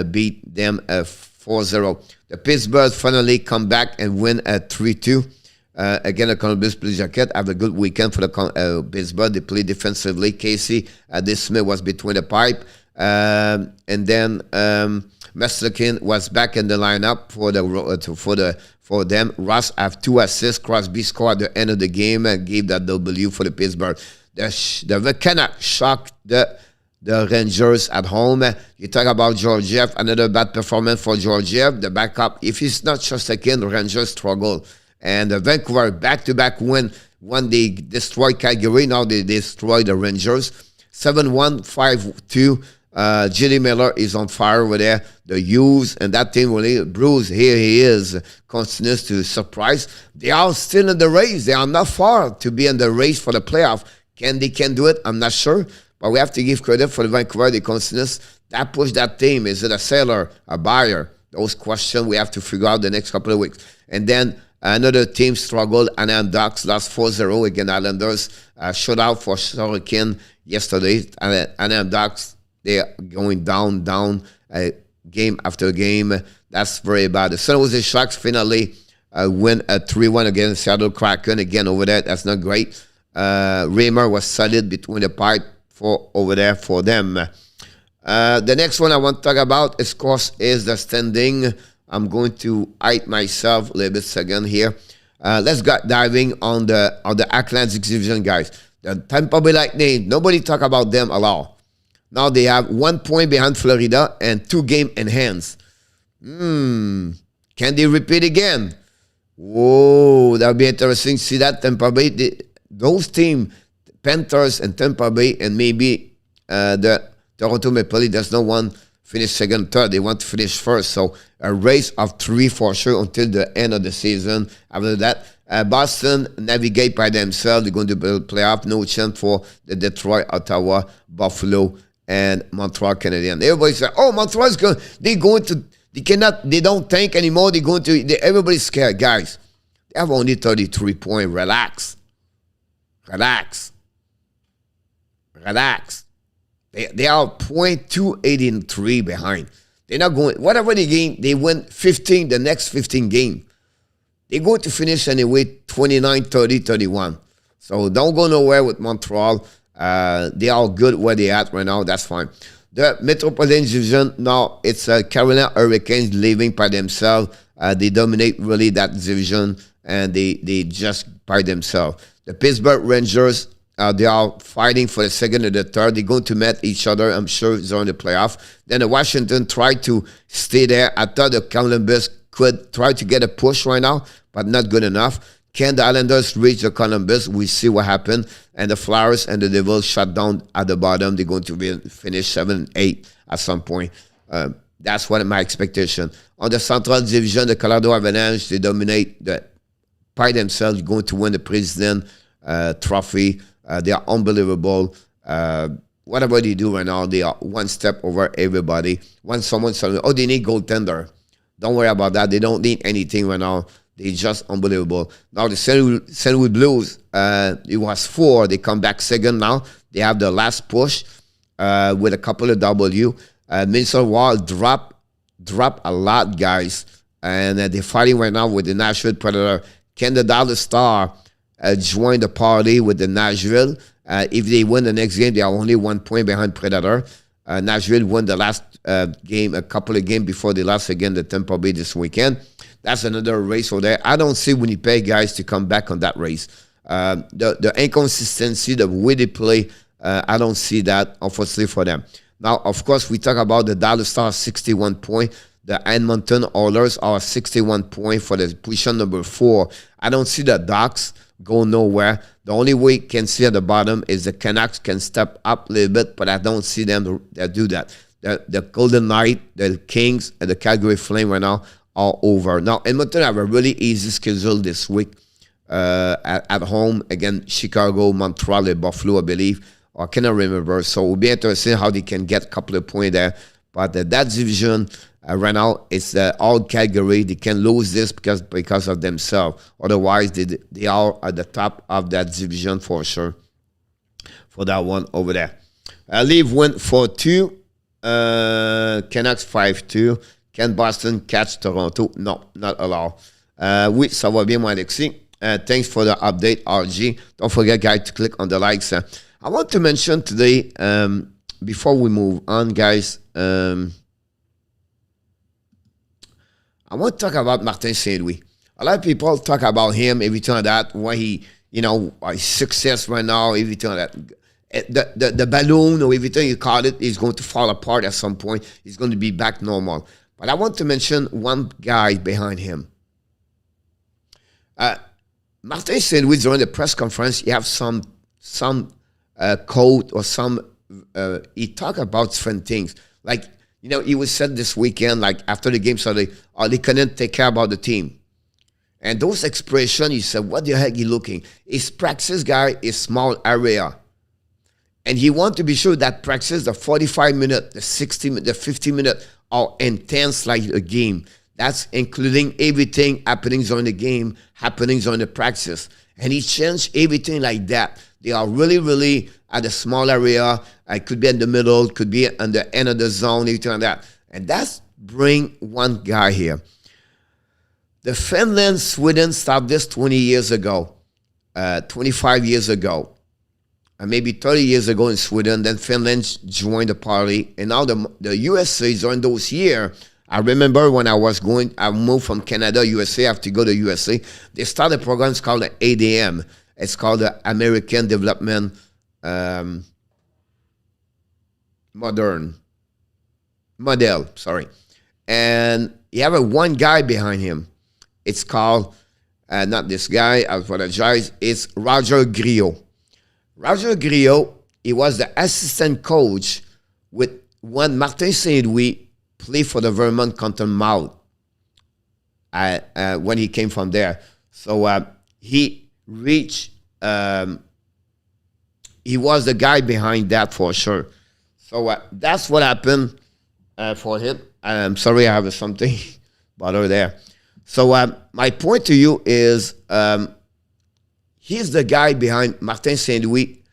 [SPEAKER 2] beat them 4-0. The Pittsburgh finally come back and win 3-2. Again, the Columbus Blue Jackets have a good weekend for the Pittsburgh. They play defensively. Casey Smith was between the pipe. And then Meslikin was back in the lineup for them. Ross have 2 assists. Crosby scored at the end of the game and gave that W for the Pittsburgh. The cannot shock the Rangers at home. You talk about Georgiev, another bad performance for Georgiev. The backup, if he's not just again, the Rangers struggle. And Vancouver back-to-back win when they destroyed Calgary. Now they destroy the Rangers. 7-1, 5-2. J.D. Miller is on fire over there. The Hughes and that team really, Bruce, here he is, continues to surprise. They are still in the race. They are not far to be in the race for the playoff. They can do it? I'm not sure. But we have to give credit for the Vancouver. They continues. That push that team. Is it a seller, a buyer? Those questions we have to figure out the next couple of weeks. And then another team struggled. Anaheim Ducks lost 4-0 against Islanders. Shutout for Sorokin yesterday. Anaheim Ducks, they are going down, game after game. That's very bad. The San Jose Sharks finally win 3-1 against Seattle Kraken. Again, over there, that's not great. Raymer was solid between the pipe over there for them. The next one I want to talk about, of course, is the standing. I'm going to hide myself a little bit second here. Let's get diving on the Atlantic Division, guys. The Tampa Bay Lightning, nobody talk about them at all. Now they have 1 point behind Florida and 2 games in hands. Can they repeat again? Whoa, that would be interesting. See that Tampa Bay, those teams, Panthers and Tampa Bay, and maybe the Toronto Maple Leafs, there's no one finish second, third. They want to finish first. So a race of 3 for sure until the end of the season. After that, Boston navigate by themselves. They're going to build playoff. No chance for the Detroit, Ottawa, Buffalo, and Montreal Canadiens. Everybody say, "Oh, Montreal's going. They don't tank anymore. They're going to. Everybody's scared, guys. They have only 33 points. Relax. They are 0.283 behind. They're not going. Whatever they gain, they win 15. The next 15 game. They're going to finish anyway 29, 30, 31. So don't go nowhere with Montreal. They are good where they're at right now. That's fine. The Metropolitan Division, now it's Carolina Hurricanes living by themselves. They dominate really that division, and they just by themselves. The Pittsburgh Rangers, they are fighting for the second and the third. They're going to meet each other, I'm sure, during the playoff. Then the Washington tried to stay there. I thought the Columbus could try to get a push right now, but not good enough. Can the Islanders reach the Columbus? We see what happened. And the Flyers and the Devils shut down at the bottom. They're going to finish 7-8 at some point. That's what my expectation. On the Central Division, the Colorado Avalanche, they dominate by themselves, going to win the President Trophy. They are unbelievable. Whatever they do right now, they are one step over everybody. When someone says, oh, they need goaltender. Don't worry about that. They don't need anything right now. They're just unbelievable. Now, the St. Louis Blues, it was 4. They come back second now. They have the last push with a couple of W. Minnesota Wild drop a lot, guys. And they're fighting right now with the Nashville Predators. Can the Dallas Star join the party with the Nashville? If they win the next game, they are only 1 point behind Predator. Nashville won the last game, a couple of games before they lost again the Tampa Bay this weekend. That's another race over there. I don't see Winnipeg guys to come back on that race. The inconsistency, the way they play, I don't see that, unfortunately, for them. Now, of course, we talk about the Dallas Stars 61 point. The Edmonton Oilers are 61 point for the position number 4. I don't see the Ducks go nowhere. The only way you can see at the bottom is the Canucks can step up a little bit, but I don't see them do that. The Golden Knight, the Kings, and the Calgary Flames right now are over. Now, Edmonton have a really easy schedule this week at home against Chicago, Montreal, and Buffalo, I believe. Or I cannot remember. So it will be interesting how they can get a couple of points there. But that division right now, it's all Calgary. They can lose this because of themselves. Otherwise, they are at the top of that division for sure. For that one over there. Leave win 4-2. Canucks 5-2. Can Boston catch Toronto? No, not allowed. Oui, ça va bien, moi, Alexis. Thanks for the update, RG. Don't forget, guys, to click on the likes. I want to mention today, before we move on, guys, I want to talk about Martin Saint-Louis. A lot of people talk about him, everything like that, why he, his success right now, everything like that. The balloon or everything you call it is going to fall apart at some point. It's going to be back normal. But I want to mention one guy behind him. Martin Saint-Louis, during the press conference, he have some quote or he talk about different things. Like, he was said this weekend, like after the game started, they couldn't take care about the team. And those expressions, he said, what the heck he looking? His practice guy is small area. And he want to be sure that practice, the 45 minute, the 60 minute, the 50 minute are intense like a game. That's including everything happening during the game, happening during the practice. And he changed everything like that. They are really, really at a small area. It could be in the middle, could be on the end of the zone, everything like that. And that's bring one guy here. The Finland, Sweden started this 20 years ago, 25 years ago, and maybe 30 years ago in Sweden. Then Finland joined the party. And now the USA during those years, I remember when I moved from Canada, USA, I have to go to USA. They started programs called the ADM. It's called the American Development Model. And you have one guy behind him. It's called, not this guy, I apologize, it's Roger Griot. Roger Griot, he was the assistant coach when Martin Saint-Louis played for the Vermont Cottonmouth when he came from there. So he reached, he was the guy behind that for sure. So that's what happened for him. I'm sorry, I have something bother there. So my point to you is he's the guy behind Martin Saint-Louis.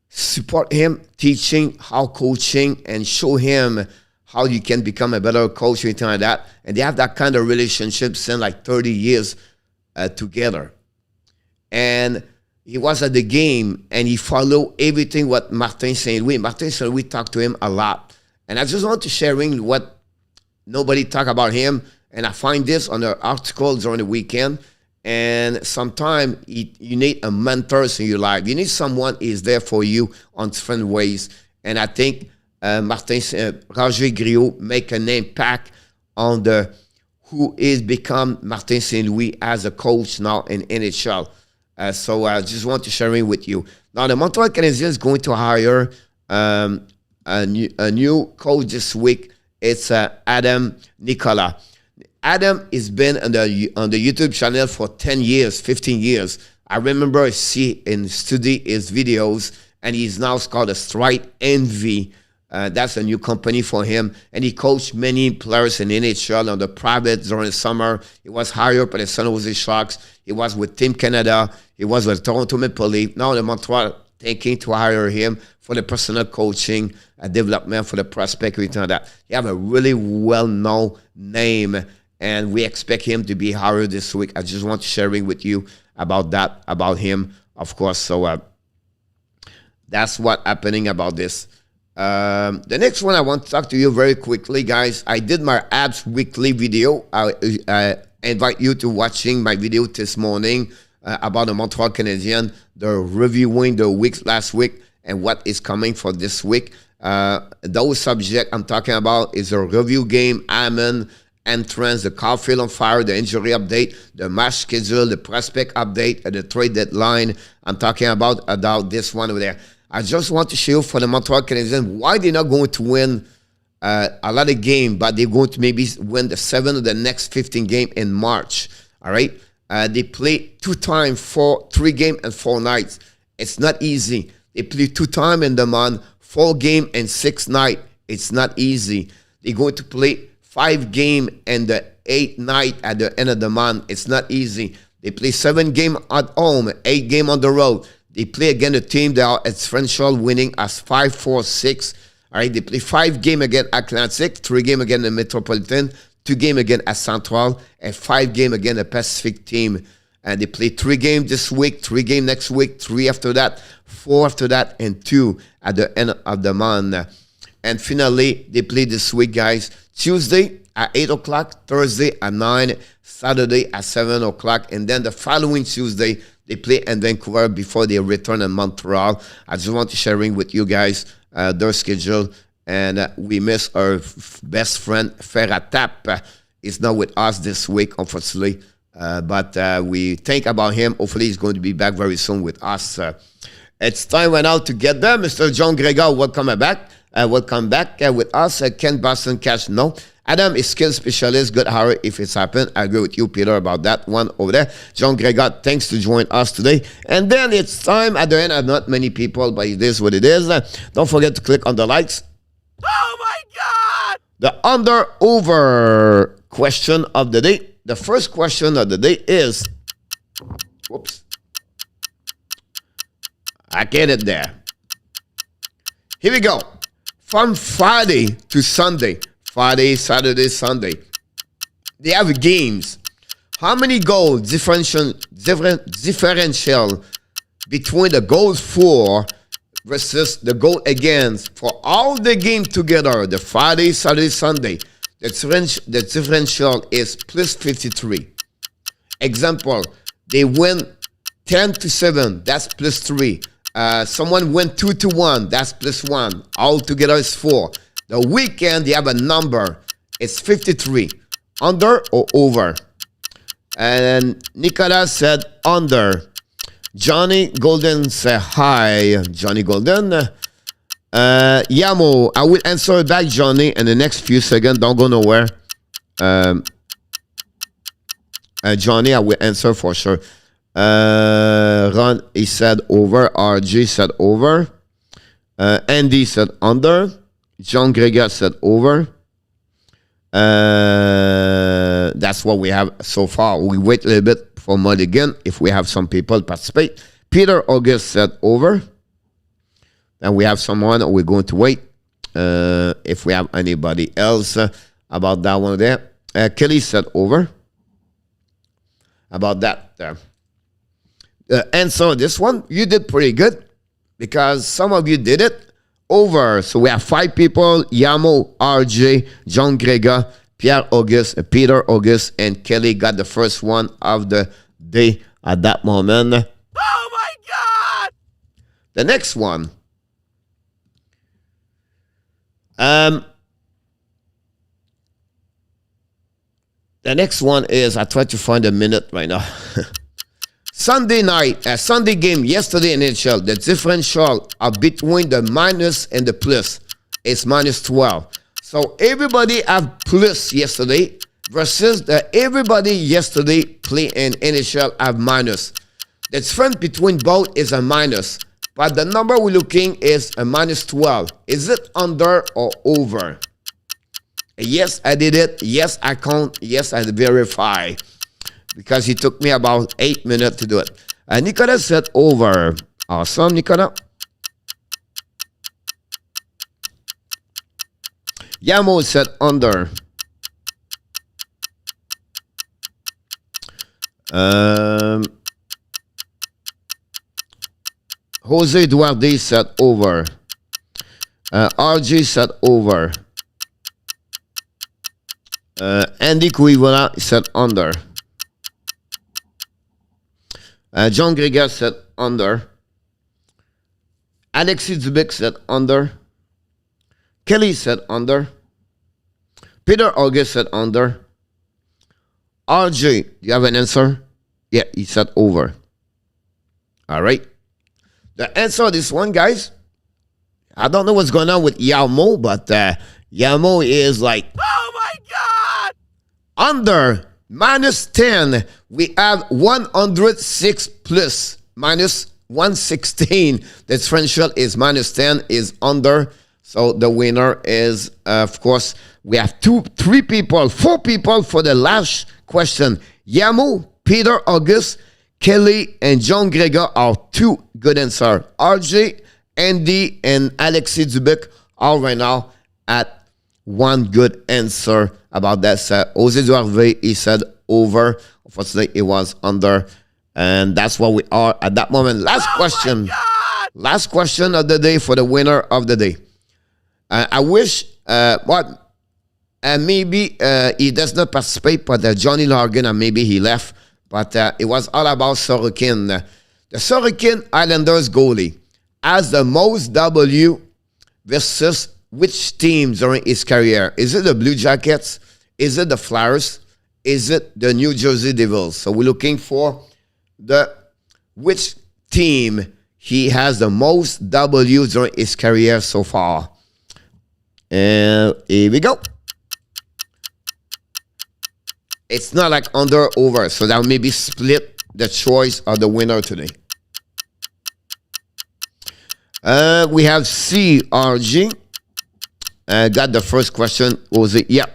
[SPEAKER 2] Support him, teaching how coaching, and show him how you can become a better coach, anything like that. And they have that kind of relationship since like 30 years together. And he was at the game, and he followed everything what Martin St. Louis. Martin St. Louis talked to him a lot. And I just want to sharing what nobody talk about him. And I find this on the articles during the weekend. And sometimes you need a mentor in your life. You need someone who is there for you on different ways. And I think Roger Griot make an impact on the who is become Martin St. Louis as a coach now in NHL. So I just want to share it with you. Now, the Montreal Canadiens is going to hire a new coach this week. It's Adam Nicola. Adam has been on the YouTube channel for 10 years, 15 years. I remember see and study his videos, and he's now called a Strike Envy. That's a new company for him. And he coached many players in NHL on the private during the summer. He was hired by the San Jose Sharks. He was with Team Canada. He was with Toronto Maple Leafs. Now the Montreal thinking to hire him for the personal coaching, development for the prospect, everything like that. He have a really well-known name, and we expect him to be hired this week. I just want to sharing with you about that, about him, of course. So that's what happening about this. The next one I want to talk to you very quickly, guys. I did my Abs weekly video. I invite you to watching my video this morning about the Montreal Canadiens, the reviewing the weeks last week and what is coming for this week. Those subjects I'm talking about is a review game, Amen, entrance, the car field on fire, the injury update, the match schedule, the prospect update, the trade deadline. I'm talking about this one over there. I just want to show you for the Montreal Canadiens why they're not going to win a lot of games, but they're going to maybe win the 7 of the next 15 game in March. All right? They play 2 times, 3 games and 4 nights. It's not easy. They play 2 times in the month, 4 games and 6 nights. It's not easy. They're going to play 5 games and the 8th night at the end of the month. It's not easy. They play 7 games at home, 8 games on the road. They play against a team that are differential winning as 5-4-6. All right, they play 5 games against Atlantic, 3 games against the Metropolitan, 2 games against a Central, and 5 games against the Pacific team. And they play 3 games this week, 3 games next week, 3 after that, 4 after that, and 2 at the end of the month. And finally, they play this week, guys, Tuesday at 8 o'clock, Thursday at 9, Saturday at 7 o'clock, and then the following Tuesday, they play in Vancouver before they return in Montreal. I just want to sharing with you guys their schedule. And we miss our best friend, Ferratap. He's not with us this week, unfortunately. But we think about him. Hopefully, he's going to be back very soon with us. It's time right now to get there. Mr. John Gregor, welcome back. Welcome back with us. Ken Boston Cash, no. Adam is skill specialist. Good hire if it's happened. I agree with you, Peter, about that one over there. John Gregor, thanks to join us today. And then it's time at the end. Not many people, but it is what it is. Don't forget to click on the likes.
[SPEAKER 3] Oh my God!
[SPEAKER 2] The under-over question of the day. The first question of the day is, whoops, I get it there. Here we go. From Friday to Sunday, Friday, Saturday, Sunday, they have games. How many goals differential between the goals for versus the goal against for all the game together, the Friday, Saturday, Sunday? The differential is plus 53. Example, they win 10-7, that's plus 3. Someone win 2-1, that's plus 1. All together is 4. The weekend, they have a number. It's 53. Under or over? And Nicolas said under. Johnny Golden said hi. Johnny Golden. Yamo, I will answer back, Johnny, in the next few seconds. Don't go nowhere. Johnny, I will answer for sure. Ron, he said over. RG said over. Andy said under. John Gregor said over. That's what we have so far. We wait a little bit for Mulligan if we have some people participate. Peter August said over. And we have someone we're going to wait if we have anybody else about that one there. Kelly said over. about that. And so this one, you did pretty good because some of you did it over. So we have 5 people: Yamo, RJ, John Gregor, Pierre Auguste, Peter Auguste, and Kelly got the first one of the day at that moment.
[SPEAKER 3] Oh my God!
[SPEAKER 2] The next one. The next one is, I tried to find a minute right now. Sunday night, a Sunday game yesterday in NHL, the differential between the minus and the plus is minus 12. So everybody have plus yesterday versus everybody yesterday play in NHL have minus. The difference between both is a minus, but the number we're looking is a minus 12. Is it under or over? Yes, I did it. Yes, I count. Yes, I verify. Because it took me about 8 minutes to do it. Nicolas said over. Awesome, Nicolas. Yamo said under. Jose Duarte said over. RJ said over. Andy Quivola said under. John Gregor said under. Alexis Dubik said under. Kelly said under. Peter August said under. RJ, do you have an answer? Yeah, he said over. All right. The answer to this one, guys, I don't know what's going on with Yamo, but Yamo is like,
[SPEAKER 3] Oh my God!
[SPEAKER 2] under minus 10. We have 106 plus minus 116. The differential is minus 10, is under. So the winner is, of course, we have 4 people for the last question. Yamo, Peter August, Kelly, and John Gregor are 2 good answers. RJ, Andy, and Alexis Dubik are right now at 1 good answer about that. Jose Duarte, he said over. Unfortunately, it was under. And that's what we are at that moment. Last question. Last question of the day for the winner of the day. I wish, maybe he does not participate, but Johnny Largan, and maybe he left. But it was all about Sorokin. The Sorokin Islanders goalie has the most W versus which team during his career? Is it the Blue Jackets? Is it the Flyers? Is it the New Jersey Devils? So we're looking for which team he has the most W during his career so far. And here we go. It's not like under or over, so that will maybe split the choice of the winner today. We have CRG. Got the first question. What was it? Yeah.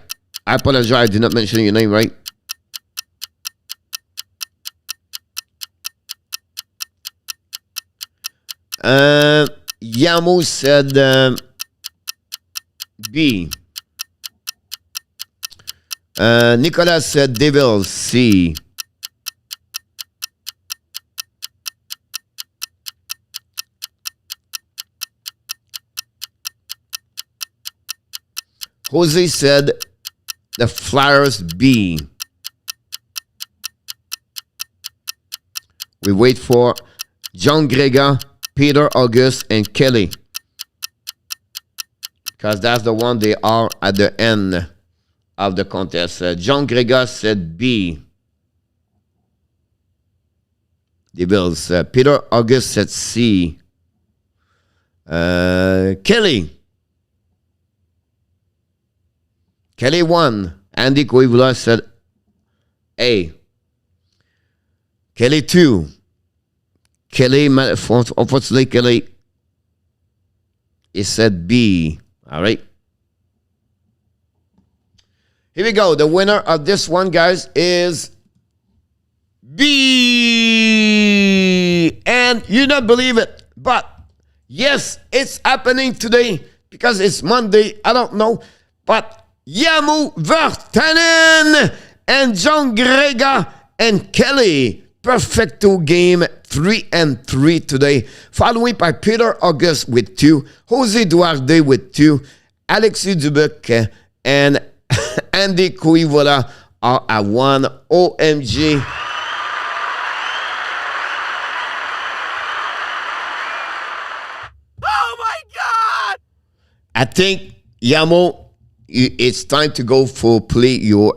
[SPEAKER 2] I apologize. I did not mention your name, right? Yamo said B. Nicolas said Devils, C. Jose said the Flyers, B. We wait for John Gregor, Peter August, and Kelly. Because that's the one they are at the end of the contest. John Gregor said B. Devils. Peter August said C. Kelly. Kelly won. Andy Quivola said A. Kelly 2. Kelly, unfortunately, Kelly, he said B. All right. Here we go. The winner of this one, guys, is B. And you don't believe it, but yes, it's happening today because it's Monday. I don't know, but Yamo Virtanen and John Gregor and Kelly. Perfecto game 3-3 today. Following by Peter August with 2, Jose Duarte with 2, Alexis Dubuc and Andy Quivola are at 1. OMG.
[SPEAKER 3] Oh my God!
[SPEAKER 2] I think, Yamo, it's time to go for play your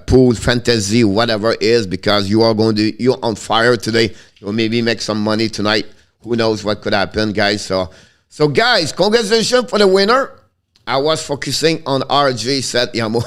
[SPEAKER 2] pool fantasy, whatever it is, because you're on fire today. You'll maybe make some money tonight. Who knows what could happen, guys? So guys, congratulations for the winner. I was focusing on RJ set, Yamo.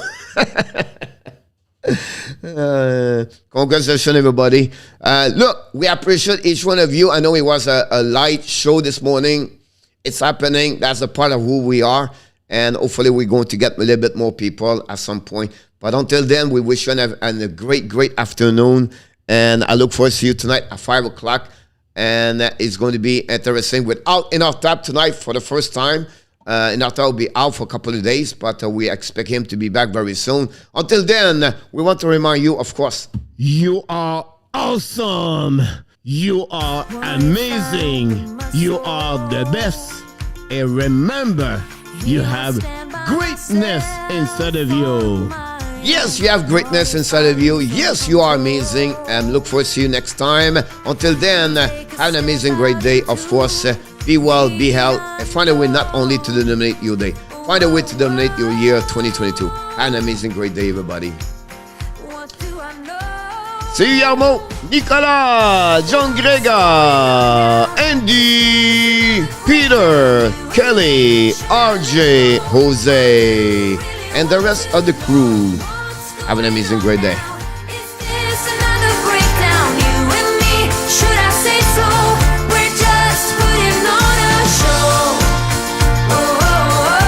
[SPEAKER 2] Congratulations, everybody. Look, we appreciate each one of you. I know it was a light show this morning. It's happening. That's a part of who we are. And hopefully we're going to get a little bit more people at some point. But until then, we wish you a great afternoon. And I look forward to you tonight at 5 o'clock. And it's going to be interesting. Without enough tap tonight for the first time. Enough tap will be out for a couple of days. But we expect him to be back very soon. Until then, we want to remind you, of course, you are awesome. You are amazing. You are the best. And remember, you have greatness inside of you. Yes, you have greatness inside of you. Yes, you are amazing. And look forward to see you next time. Until then, have an amazing, great day. Of course, be well, be healthy, and find a way not only to dominate your day, find a way to dominate your year 2022. Have an amazing, great day, everybody. See you, Yamo, Nicolas, John Gregor, Andy, Peter, Kelly, RJ, Jose, and the rest of the crew. Have an amazing, great day.
[SPEAKER 1] Is this another breakdown? You and me, should I say so? We're just putting on a show. Oh, oh, oh.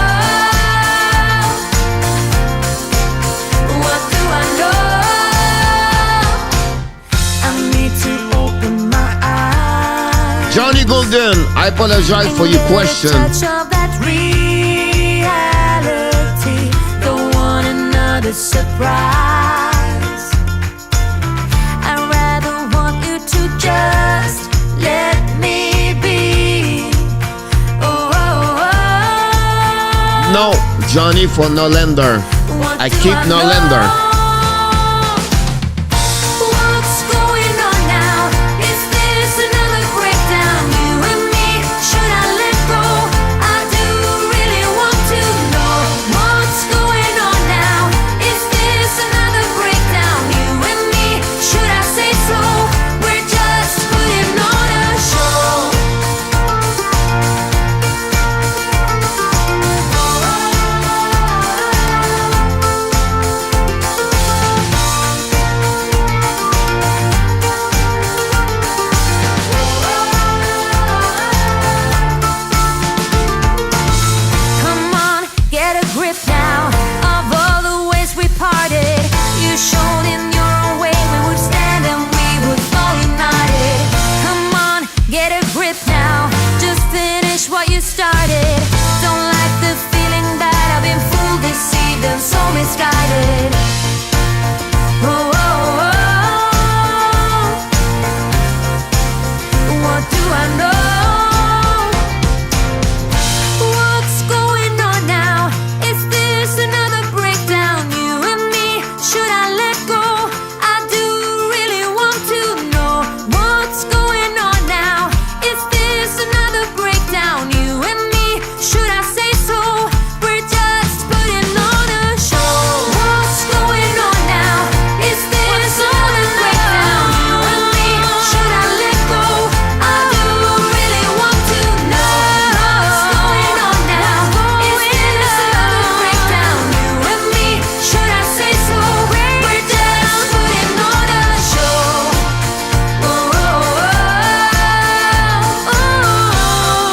[SPEAKER 1] What do I know? I need to open my eyes.
[SPEAKER 2] Johnny Golden, I apologize for your question.
[SPEAKER 1] Touch of that reality. Don't want another surprise. I'd rather want you to just let me be. Oh, oh, oh.
[SPEAKER 2] No, Johnny for Nolander.
[SPEAKER 1] What
[SPEAKER 2] I
[SPEAKER 1] do
[SPEAKER 2] keep Nolander.
[SPEAKER 1] know?